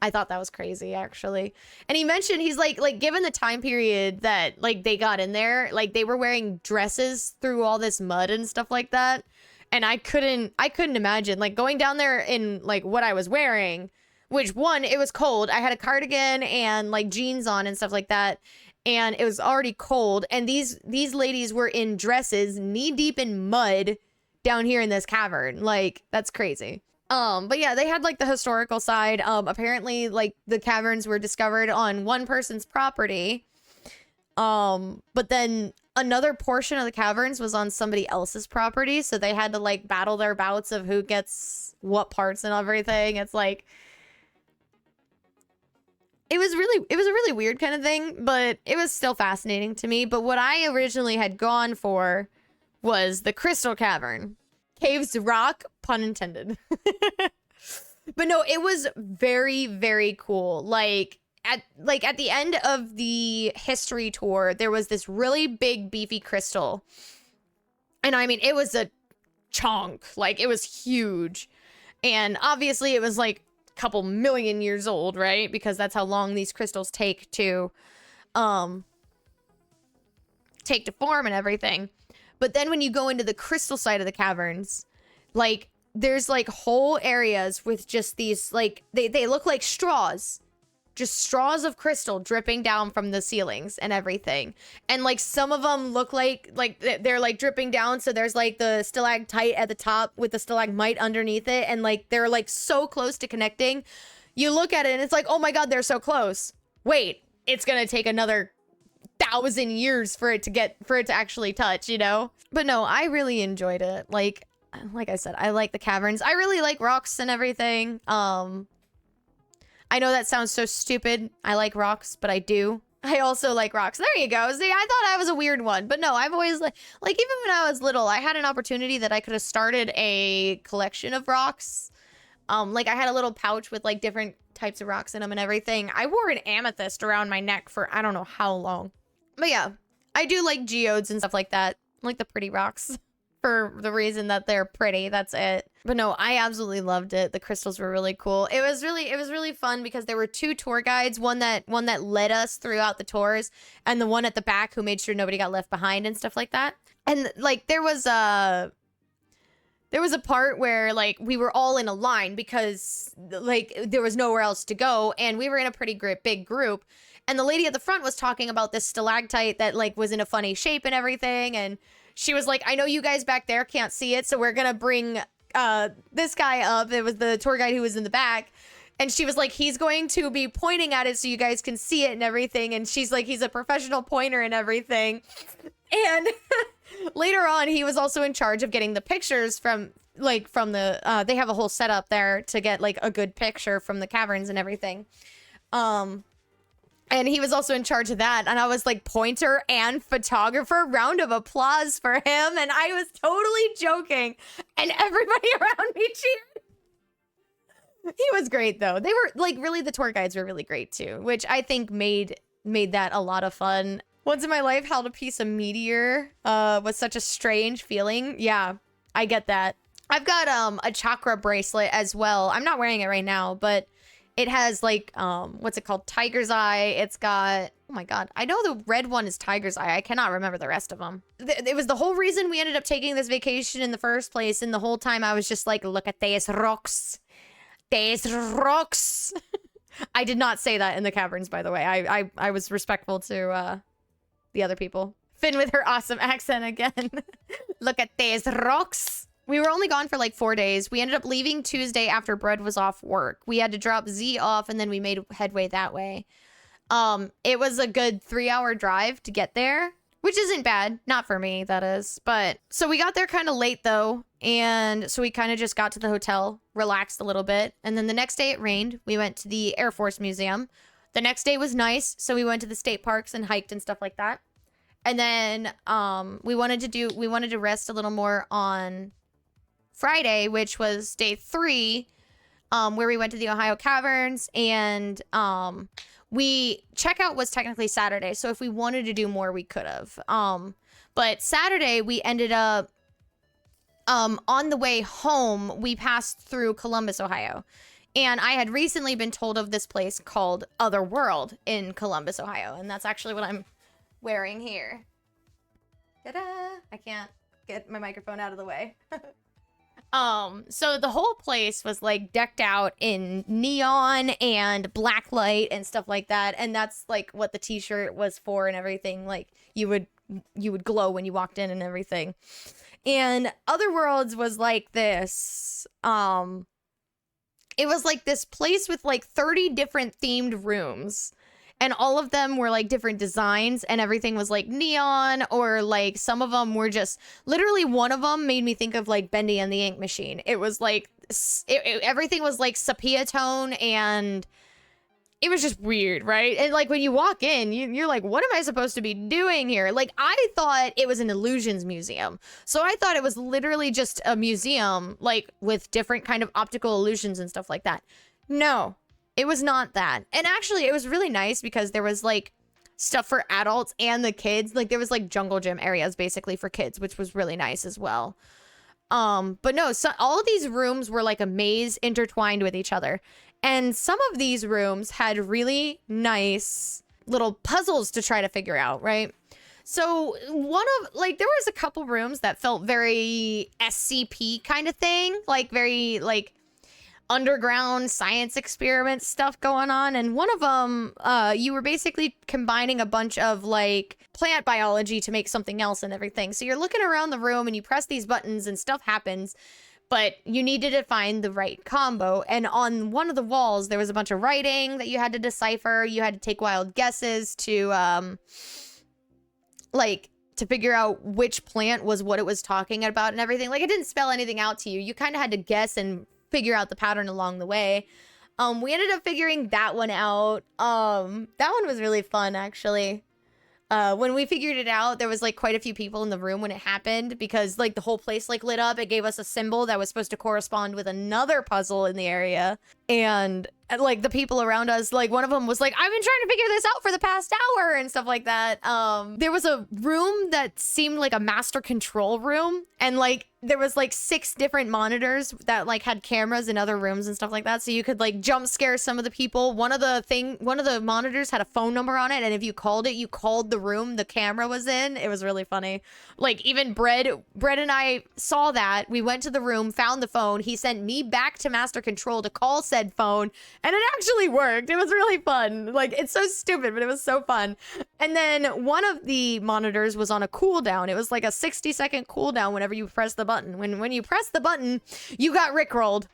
I thought that was crazy, actually. And he mentioned, he's like given the time period that like they got in there, like they were wearing dresses through all this mud and stuff like that. And I couldn't imagine like going down there in like what I was wearing, which one, it was cold. I had a cardigan and like jeans on and stuff like that. And it was already cold. And these ladies were in dresses knee deep in mud down here in this cavern. Like, that's crazy. But yeah, they had like the historical side. Apparently like the caverns were discovered on one person's property. But then another portion of the caverns was on somebody else's property. So they had to like battle their bouts of who gets what parts and everything. It's like, it was a really weird kind of thing, but it was still fascinating to me. But what I originally had gone for was the Crystal Cavern. Caves rock, pun intended. But no, it was very, very cool. Like at the end of the history tour, there was this really big beefy crystal. And I mean, it was a chunk. Like it was huge. And obviously it was like a couple million years old, right? Because that's how long these crystals take to form and everything. But then when you go into the crystal side of the caverns, like there's like whole areas with just these like they look like straws. Just straws of crystal dripping down from the ceilings and everything. And like some of them look like they're like dripping down. So there's like the stalactite at the top with the stalagmite underneath it. And like they're like so close to connecting. You look at it and it's like, oh my God, they're so close. Wait, it's going to take another 1,000 years for it to actually touch, you know? But no, I really enjoyed it. Like I said, I like the caverns. I really like rocks and everything. I know that sounds so stupid. I like rocks, but I do. I also like rocks. There you go. See, I thought I was a weird one, but no, I've always like even when I was little, I had an opportunity that I could have started a collection of rocks. Like I had a little pouch with like different types of rocks in them and everything. I wore an amethyst around my neck for I don't know how long. But yeah, I do like geodes and stuff like that. I like the pretty rocks for the reason that they're pretty. That's it. But no, I absolutely loved it. The crystals were really cool. It was really fun because there were 2 tour guides, one that led us throughout the tours and the one at the back who made sure nobody got left behind and stuff like that. And like there was a part where like we were all in a line because like there was nowhere else to go and we were in a pretty big group. And the lady at the front was talking about this stalactite that like was in a funny shape and everything. And she was like, I know you guys back there can't see it, so we're going to bring this guy up. It was the tour guide who was in the back. And she was like, he's going to be pointing at it so you guys can see it and everything. And she's like, he's a professional pointer and everything. And later on, he was also in charge of getting the pictures from the, they have a whole setup there to get like a good picture from the caverns and everything. And he was also in charge of that. And I was like pointer and photographer. Round of applause for him. And I was totally joking. And everybody around me cheered. He was great though. They were like, really, the tour guides were really great too, which I think made that a lot of fun. Once in my life held a piece of meteor was such a strange feeling. Yeah, I get that. I've got a chakra bracelet as well. I'm not wearing it right now, but it has like what's it called? Tiger's Eye. It's got, oh my god, I know the red one is Tiger's Eye. I cannot remember the rest of them. It was the whole reason we ended up taking this vacation in the first place, and the whole time I was just like, look at these rocks. These rocks. I did not say that in the caverns, by the way. I was respectful to the other people. Finn with her awesome accent again. Look at these rocks. We were only gone for like 4 days. We ended up leaving Tuesday after Bread was off work. We had to drop Z off, and then we made headway that way. It was a good 3-hour drive to get there, which isn't bad. Not for me, that is. But so we got there kind of late though. And so we kind of just got to the hotel, relaxed a little bit. And then the next day it rained. We went to the Air Force Museum. The next day was nice. So we went to the state parks and hiked and stuff like that. And then we wanted to rest a little more on Friday, which was day 3, where we went to the Ohio Caverns, and checkout was technically Saturday, so if we wanted to do more, we could have. But Saturday, we ended up, on the way home, we passed through Columbus, Ohio. And I had recently been told of this place called Otherworld in Columbus, Ohio, and that's actually what I'm wearing here. Ta-da! I can't get my microphone out of the way. So the whole place was like decked out in neon and black light and stuff like that. And that's like what the t-shirt was for and everything. Like you would glow when you walked in and everything. And Otherworlds was like this, it was like this place with like 30 different themed rooms. And all of them were like different designs, and everything was like neon, or like some of them were just literally, one of them made me think of like Bendy and the Ink Machine. It was like everything was like sepia tone, and it was just weird, right? And like when you walk in, you're like, what am I supposed to be doing here? Like I thought it was an illusions museum. So I thought it was literally just a museum like with different kind of optical illusions and stuff like that. No. It was not that. And actually, it was really nice because there was like stuff for adults and the kids. Like there was like jungle gym areas basically for kids, which was really nice as well. But no, so all of these rooms were like a maze intertwined with each other. And some of these rooms had really nice little puzzles to try to figure out, right? So there was a couple rooms that felt very SCP kind of thing, like very like underground science experiment stuff going on. And one of them, you were basically combining a bunch of like plant biology to make something else and everything. So you're looking around the room and you press these buttons and stuff happens, but you needed to find the right combo. And on one of the walls, there was a bunch of writing that you had to decipher. You had to take wild guesses to figure out which plant was what it was talking about and everything. Like it didn't spell anything out to you. You kind of had to guess and figure out the pattern along the way. We ended up figuring that one out. That one was really fun, actually. When we figured it out, there was like quite a few people in the room when it happened, because like the whole place like lit up. It gave us a symbol that was supposed to correspond with another puzzle in the area. And like the people around us, like one of them was like, I've been trying to figure this out for the past hour and stuff like that. There was a room that seemed like a master control room, and like there was like 6 different monitors that like had cameras in other rooms and stuff like that, so you could like jump scare some of the people. One of the monitors had a phone number on it, and if you called it, you called the room the camera was in. It was really funny. Like even Bread and I saw that. We went to the room, found the phone. He sent me back to master control to call said phone, and it actually worked. It was really fun. Like it's so stupid, but it was so fun. And then one of the monitors was on a cooldown. It was like a 60-second cooldown whenever you press the button. When you press the button, you got rickrolled.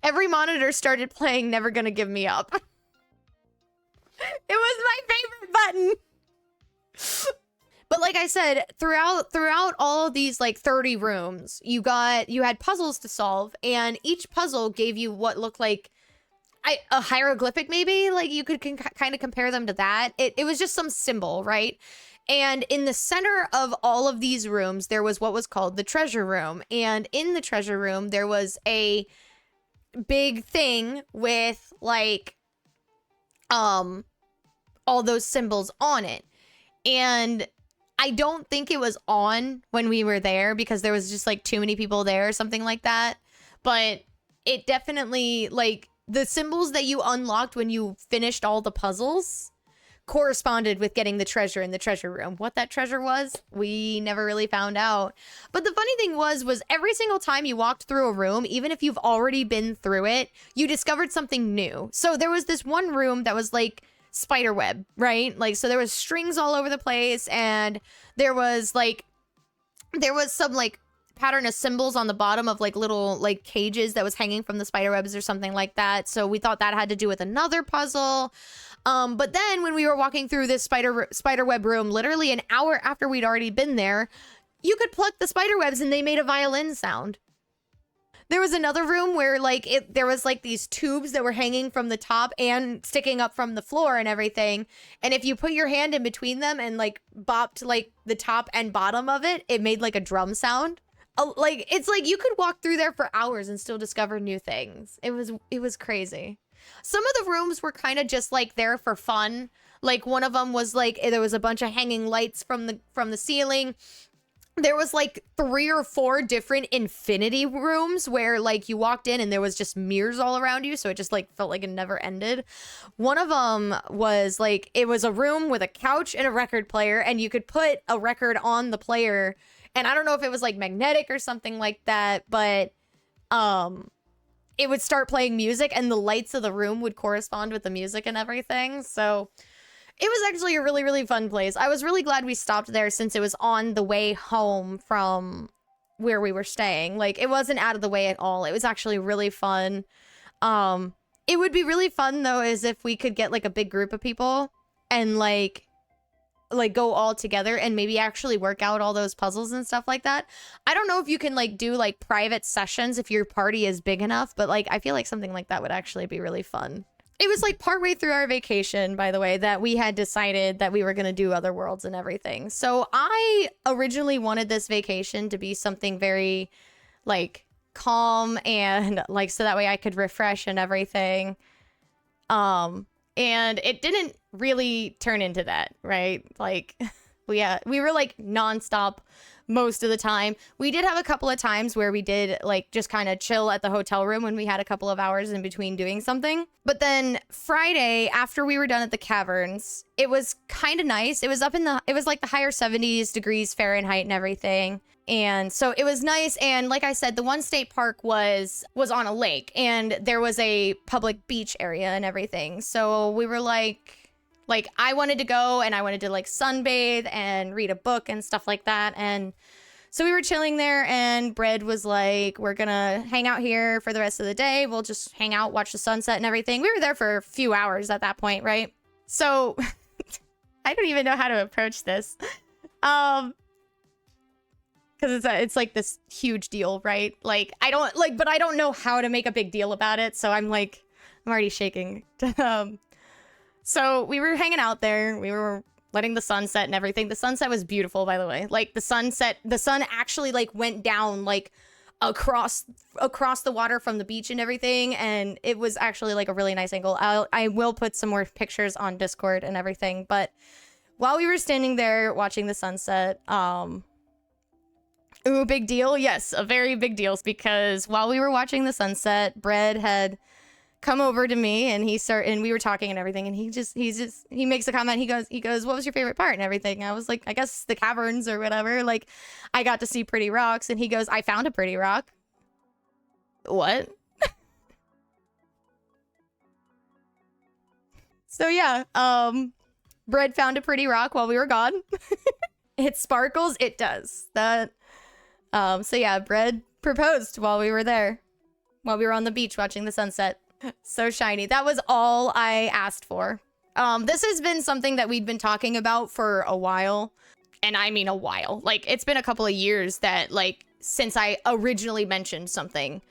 Every monitor started playing Never Gonna Give Me Up. It was my favorite button. like I said, throughout all of these like 30 rooms, you had puzzles to solve, and each puzzle gave you what looked like a hieroglyphic, maybe, like you could kind of compare them to that. It was just some symbol, right? And in the center of all of these rooms, there was what was called the treasure room. And in the treasure room, there was a big thing with like all those symbols on it. And I don't think it was on when we were there because there was just like too many people there or something like that. But it definitely, like, the symbols that you unlocked when you finished all the puzzles corresponded with getting the treasure in the treasure room. What that treasure was, we never really found out. But the funny thing was every single time you walked through a room, even if you've already been through it, you discovered something new. So there was this one room that was like spider web, right? Like, so there was strings all over the place, and there was some like pattern of symbols on the bottom of like little like cages that was hanging from the spider webs or something like that. So we thought that had to do with another puzzle. But then when we were walking through this spider web room, literally an hour after we'd already been there, you could pluck the spider webs and they made a violin sound. There was another room where like there was like these tubes that were hanging from the top and sticking up from the floor and everything. And if you put your hand in between them and like bopped like the top and bottom of it, it made like a drum sound. Like, it's like you could walk through there for hours and still discover new things. It was crazy. Some of the rooms were kind of just like there for fun. Like one of them was like there was a bunch of hanging lights from the ceiling. There was like 3 or 4 different infinity rooms where like you walked in and there was just mirrors all around you, so it just like felt like it never ended. One of them was like it was a room with a couch and a record player, and you could put a record on the player. And I don't know if it was like magnetic or something like that, but it would start playing music and the lights of the room would correspond with the music and everything. So it was actually a really, really fun place. I was really glad we stopped there since it was on the way home from where we were staying. Like, it wasn't out of the way at all. It was actually really fun. It would be really fun though, is if we could get like a big group of people and like go all together and maybe actually work out all those puzzles and stuff like that. I don't know if you can like do like private sessions if your party is big enough, but like I feel like something like that would actually be really fun. It was like partway through our vacation, by the way, that we had decided that we were going to do other worlds and everything. So I originally wanted this vacation to be something very like calm and like so that way I could refresh and everything. And it didn't really turn into that, right? Like, we were like nonstop most of the time. We did have a couple of times where we did like just kind of chill at the hotel room when we had a couple of hours in between doing something. But then Friday, after we were done at the caverns, it was kind of nice. It was it was like the higher 70s degrees Fahrenheit and everything. And so it was nice. And like I said, the one state park was on a lake and there was a public beach area and everything. So we were like I wanted to go and I wanted to like sunbathe and read a book and stuff like that. And so we were chilling there and Bread was like, we're gonna hang out here for the rest of the day. We'll just hang out, watch the sunset and everything. We were there for a few hours at that point, right? So I don't even know how to approach this. Because it's like this huge deal, right? Like I don't know how to make a big deal about it. So I'm already shaking. So we were hanging out there. We were letting the sun set and everything. The sunset was beautiful, by the way. Like the sun actually like went down like across the water from the beach and everything. And it was actually like a really nice angle. I will put some more pictures on Discord and everything. But while we were standing there watching the sunset, ooh, big deal. Yes, a very big deal, because while we were watching the sunset, Bread had come over to me and we were talking and everything, and he makes a comment. He goes, what was your favorite part and everything? I was like, I guess the caverns or whatever. Like, I got to see pretty rocks. And he goes, I found a pretty rock. What? So yeah, Bread found a pretty rock while we were gone. It sparkles. It does that. So yeah, Bread proposed while we were there, while we were on the beach watching the sunset. So shiny. That was all I asked for. This has been something that we'd been talking about for a while, and I mean a while. Like, it's been a couple of years that, like, since I originally mentioned something.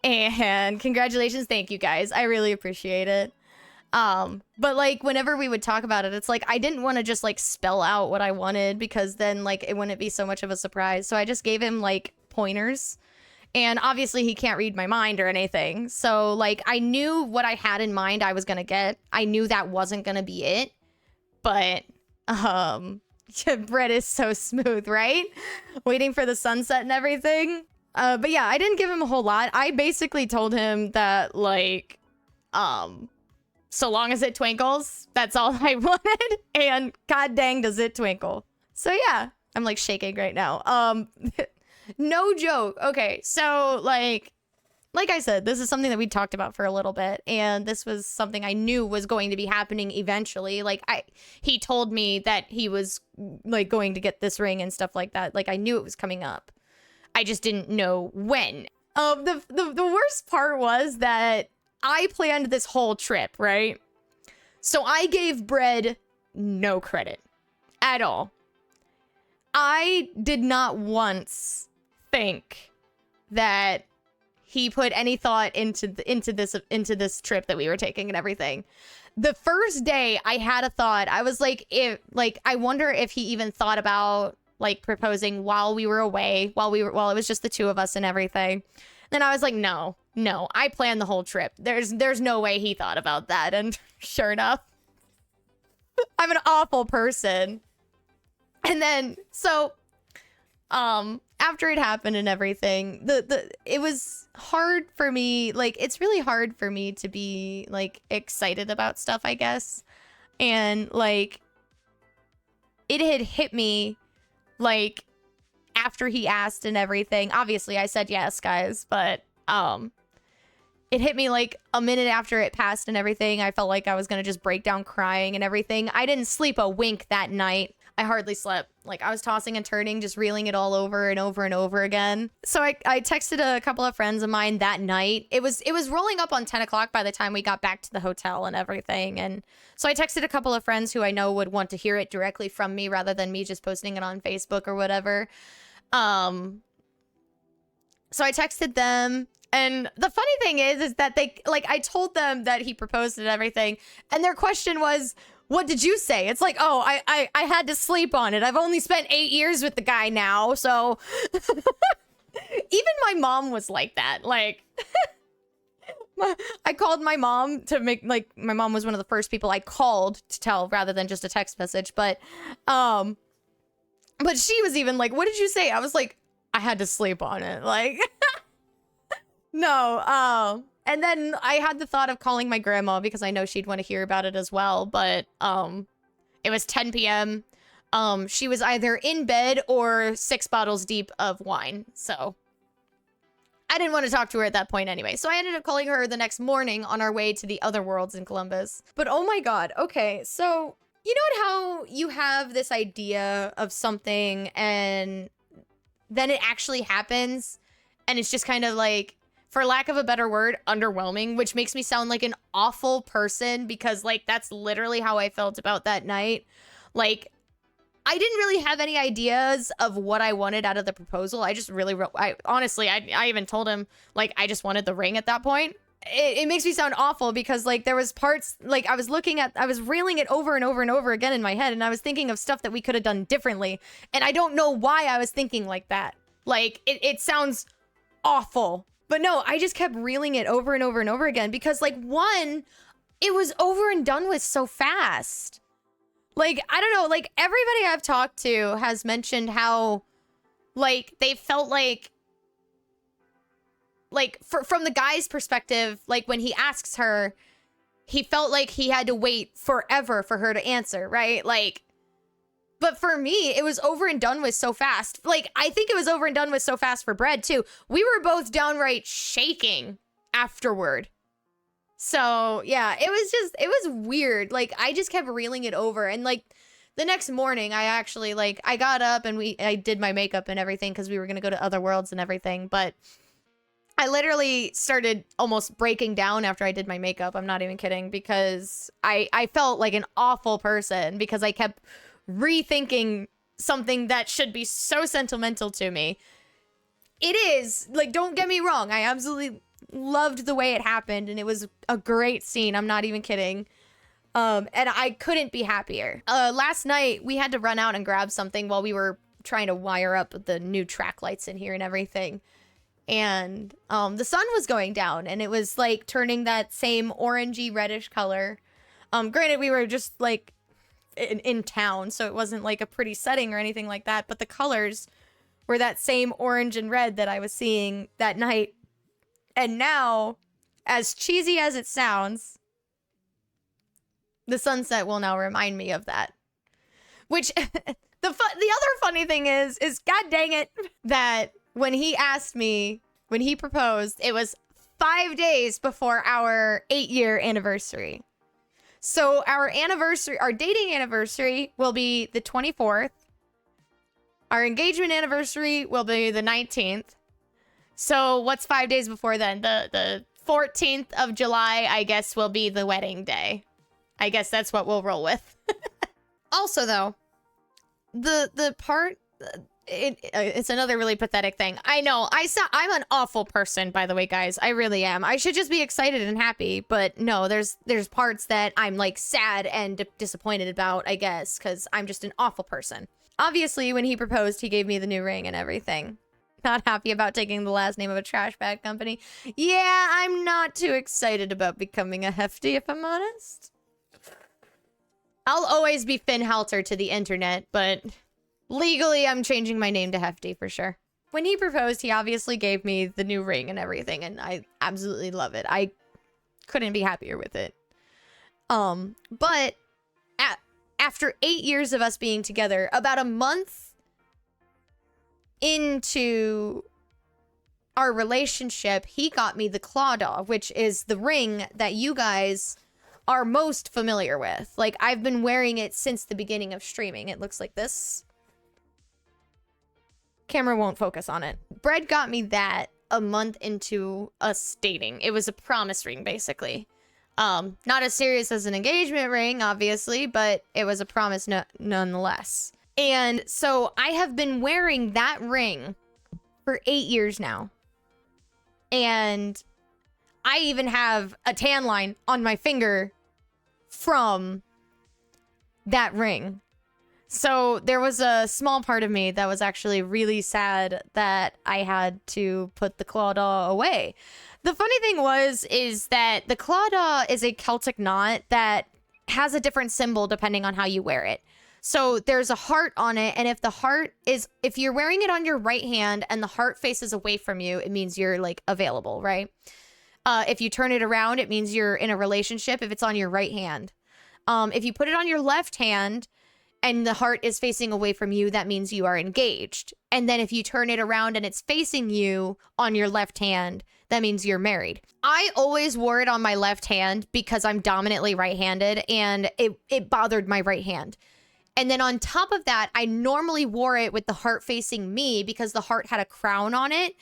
And congratulations, thank you guys. I really appreciate it. But like whenever we would talk about it, it's like I didn't want to just like spell out what I wanted because then like it wouldn't be so much of a surprise. So I just gave him like pointers. And obviously he can't read my mind or anything. So like I knew what I had in mind I was going to get. I knew that wasn't going to be it. But Brett is so smooth, right? Waiting for the sunset and everything. But yeah, I didn't give him a whole lot. I basically told him that, like, so long as it twinkles, that's all I wanted. And god dang, does it twinkle. So yeah, I'm, like, shaking right now. No joke. Okay, so, like I said, this is something that we talked about for a little bit. And this was something I knew was going to be happening eventually. Like, he told me that he was, like, going to get this ring and stuff like that. Like, I knew it was coming up. I just didn't know when. The worst part was that I planned this whole trip, right? So I gave Bread no credit at all. I did not once think that he put any thought into this trip that we were taking and everything. The first day I had a thought. I was like, I wonder if he even thought about like proposing while we were away, while it was just the two of us and everything. Then I was like, no, I planned the whole trip. There's no way he thought about that. And sure enough, I'm an awful person. And then, so, after it happened and everything, it was hard for me. Like, it's really hard for me to be like excited about stuff, I guess. And like, it had hit me like after he asked and everything. Obviously I said yes, guys, but it hit me like a minute after it passed and everything. I felt like I was gonna just break down crying and everything. I didn't sleep a wink that night. I hardly slept. Like, I was tossing and turning, just reeling it all over and over and over again. So I texted a couple of friends of mine that night. It was rolling up on 10 o'clock by the time we got back to the hotel and everything. And so I texted a couple of friends who I know would want to hear it directly from me rather than me just posting it on Facebook or whatever. So I texted them. And the funny thing is that they, like, I told them that he proposed and everything. And their question was, what did you say? It's like, oh, I had to sleep on it. I've only spent 8 years with the guy now, so... Even my mom was like that. Like, I called my mom to make, like, my mom was one of the first people I called to tell rather than just a text message. But she was even like, what did you say? I was like, I had to sleep on it. Like, no, and then I had the thought of calling my grandma because I know she'd want to hear about it as well. But it was 10 p.m. She was either in bed or 6 bottles deep of wine. So I didn't want to talk to her at that point anyway. So I ended up calling her the next morning on our way to the other worlds in Columbus. But oh my God. Okay, so you know how you have this idea of something and then it actually happens and it's just kind of like, for lack of a better word, underwhelming, which makes me sound like an awful person because, like, that's literally how I felt about that night. Like, I didn't really have any ideas of what I wanted out of the proposal. I just really honestly, I even told him, like, I just wanted the ring at that point. It makes me sound awful because, like, there was parts, like, I was reeling it over and over and over again in my head, and I was thinking of stuff that we could have done differently, and I don't know why I was thinking like that. Like, it sounds awful. But no, I just kept reeling it over and over and over again because, like, one, it was over and done with so fast. Like, I don't know, like, everybody I've talked to has mentioned how, like, they felt like from the guy's perspective, like, when he asks her, he felt like he had to wait forever for her to answer, right? Like, but for me, it was over and done with so fast. Like, I think it was over and done with so fast for Bread, too. We were both downright shaking afterward. So, yeah, it was weird. Like, I just kept reeling it over. And, like, the next morning, I actually, like, I got up and I did my makeup and everything because we were going to go to other worlds and everything. But I literally started almost breaking down after I did my makeup. I'm not even kidding because I felt like an awful person because I kept rethinking something that should be so sentimental to me. It is, like, don't get me wrong, I absolutely loved the way it happened, and it was a great scene, I'm not even kidding. And I couldn't be happier. Last night, we had to run out and grab something while we were trying to wire up the new track lights in here and everything. And the sun was going down, and it was, like, turning that same orangey reddish color. Granted, we were just, like, in town, so it wasn't, like, a pretty setting or anything like that, but the colors were that same orange and red that I was seeing that night. And now, as cheesy as it sounds, the sunset will now remind me of that. Which, the other funny thing is god dang it, that when he asked me, when he proposed, it was 5 days before our 8-year anniversary. So our anniversary, our dating anniversary will be the 24th. Our engagement anniversary will be the 19th. So what's 5 days before then? The 14th of July, I guess, will be the wedding day. I guess that's what we'll roll with. Also, though, the part... It's another really pathetic thing. I know. I'm an awful person, by the way, guys. I really am. I should just be excited and happy, but no, there's parts that I'm, like, sad and disappointed about, I guess, because I'm just an awful person. Obviously, when he proposed, he gave me the new ring and everything. Not happy about taking the last name of a trash bag company. Yeah, I'm not too excited about becoming a Hefty, if I'm honest. I'll always be Finn Halter to the internet, but... legally, I'm changing my name to Hefty for sure. When he proposed, he obviously gave me the new ring and everything, and I absolutely love it. I couldn't be happier with it. But after 8 years of us being together, about a month into our relationship, he got me the Clawdaw, which is the ring that you guys are most familiar with. Like, I've been wearing it since the beginning of streaming. It looks like this. Camera won't focus on it. Bread got me that a month into us dating. It was a promise ring, basically. Not as serious as an engagement ring, obviously, but it was a promise nonetheless. And so I have been wearing that ring for 8 years now. And I even have a tan line on my finger from that ring. So there was a small part of me that was actually really sad that I had to put the Clawdaw away. The funny thing is that the Clawdaw is a Celtic knot that has a different symbol depending on how you wear it. So there's a heart on it, and if you're wearing it on your right hand and the heart faces away from you, it means you're, like, available, right? If you turn it around, it means you're in a relationship if it's on your right hand. If you put it on your left hand and the heart is facing away from you, that means you are engaged. And then if you turn it around and it's facing you on your left hand, that means you're married. I always wore it on my left hand because I'm dominantly right-handed, and it bothered my right hand. And then on top of that, I normally wore it with the heart facing me because the heart had a crown on it.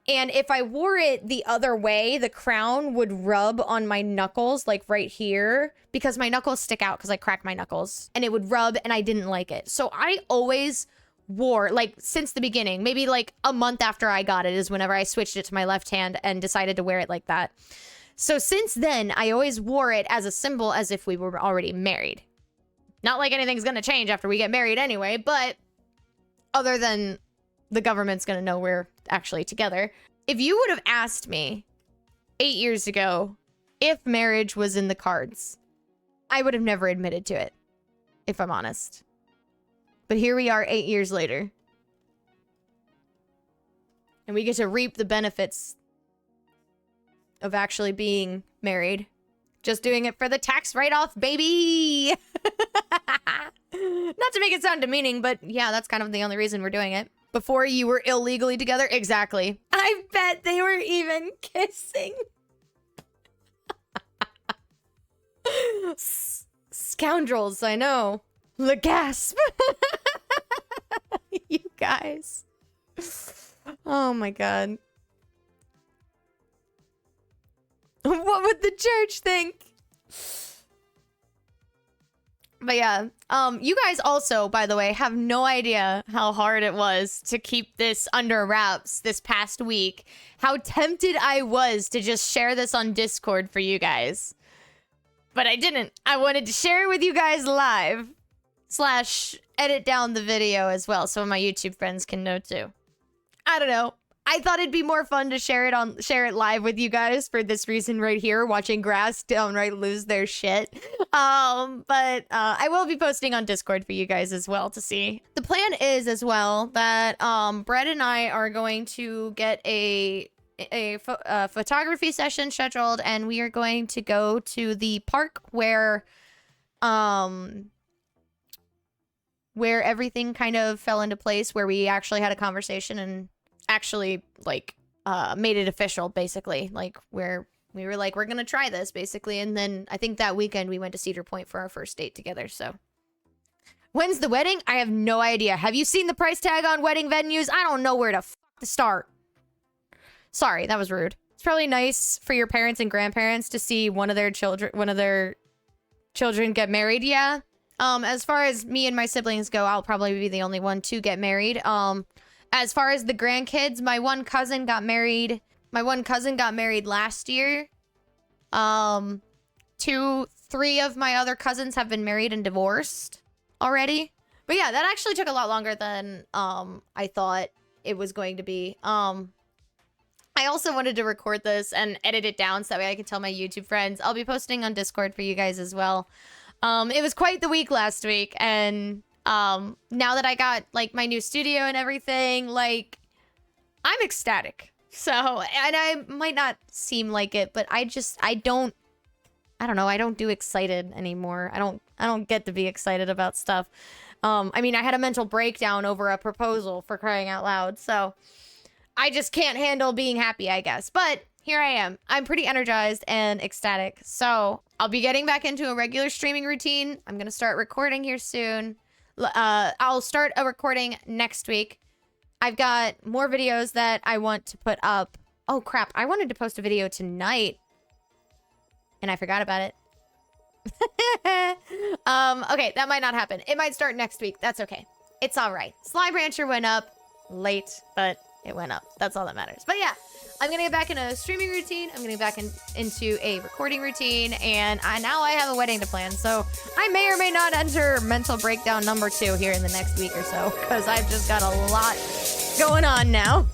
And if I wore it the other way, the crown would rub on my knuckles, like right here, because my knuckles stick out because I crack my knuckles, and it would rub, and I didn't like it. So I always wore, like, since the beginning, maybe like a month after I got it is whenever I switched it to my left hand and decided to wear it like that. So since then, I always wore it as a symbol as if we were already married. Not like anything's gonna change after we get married anyway, but other than the government's gonna know we're actually together. If you would have asked me 8 years ago if marriage was in the cards, I would have never admitted to it, if I'm honest. But here we are 8 years later. And we get to reap the benefits of actually being married. Just doing it for the tax write-off, baby! Not to make it sound demeaning, but yeah, that's kind of the only reason we're doing it. Before you were illegally together? Exactly. I bet they were even kissing. Scoundrels, I know. The gasp. You guys. Oh my god. What would the church think? But yeah, you guys also, by the way, have no idea how hard it was to keep this under wraps this past week. How tempted I was to just share this on Discord for you guys. But I didn't. I wanted to share it with you guys live. / edit down the video as well so my YouTube friends can know too. I don't know. I thought it'd be more fun to share it live with you guys for this reason right here, watching Grass downright lose their shit. But I will be posting on Discord for you guys as well to see. The plan is as well that Brett and I are going to get a photography session scheduled, and we are going to go to the park where everything kind of fell into place, where we actually had a conversation and actually like made it official, basically, like where we were like, we're gonna try this basically. And then I think that weekend we went to Cedar Point for our first date together. So when's the wedding? I have no idea. Have you seen the price tag on wedding venues? I don't know where to start. Sorry, that was rude. It's probably nice for your parents and grandparents to see one of their children get married. Yeah. As far as me and my siblings go, I'll probably be the only one to get married. As far as the grandkids, my one cousin got married last year. 3 of my other cousins have been married and divorced already. But yeah, that actually took a lot longer than I thought it was going to be. I also wanted to record this and edit it down so that way I could tell my YouTube friends. I'll be posting on Discord for you guys as well. It was quite the week last week, and now that I got like my new studio and everything, like I'm ecstatic. So, and I might not seem like it, but I don't know, I don't do excited anymore. I don't get to be excited about stuff. I mean, I had a mental breakdown over a proposal, for crying out loud. So I just can't handle being happy, I guess. But here I am. I'm pretty energized and ecstatic. So I'll be getting back into a regular streaming routine. I'm going to start recording here soon. I'll start a recording next week. I've got more videos that I want to put up. Oh, crap. I wanted to post a video tonight, and I forgot about it. Okay, that might not happen. It might start next week. That's okay. It's all right. Slime Rancher went up late, but it went up. That's all that matters. But yeah, I'm going to get back in a streaming routine. I'm going to get back into a recording routine. And now I have a wedding to plan. So I may or may not enter mental breakdown number 2 here in the next week or so, because I've just got a lot going on now.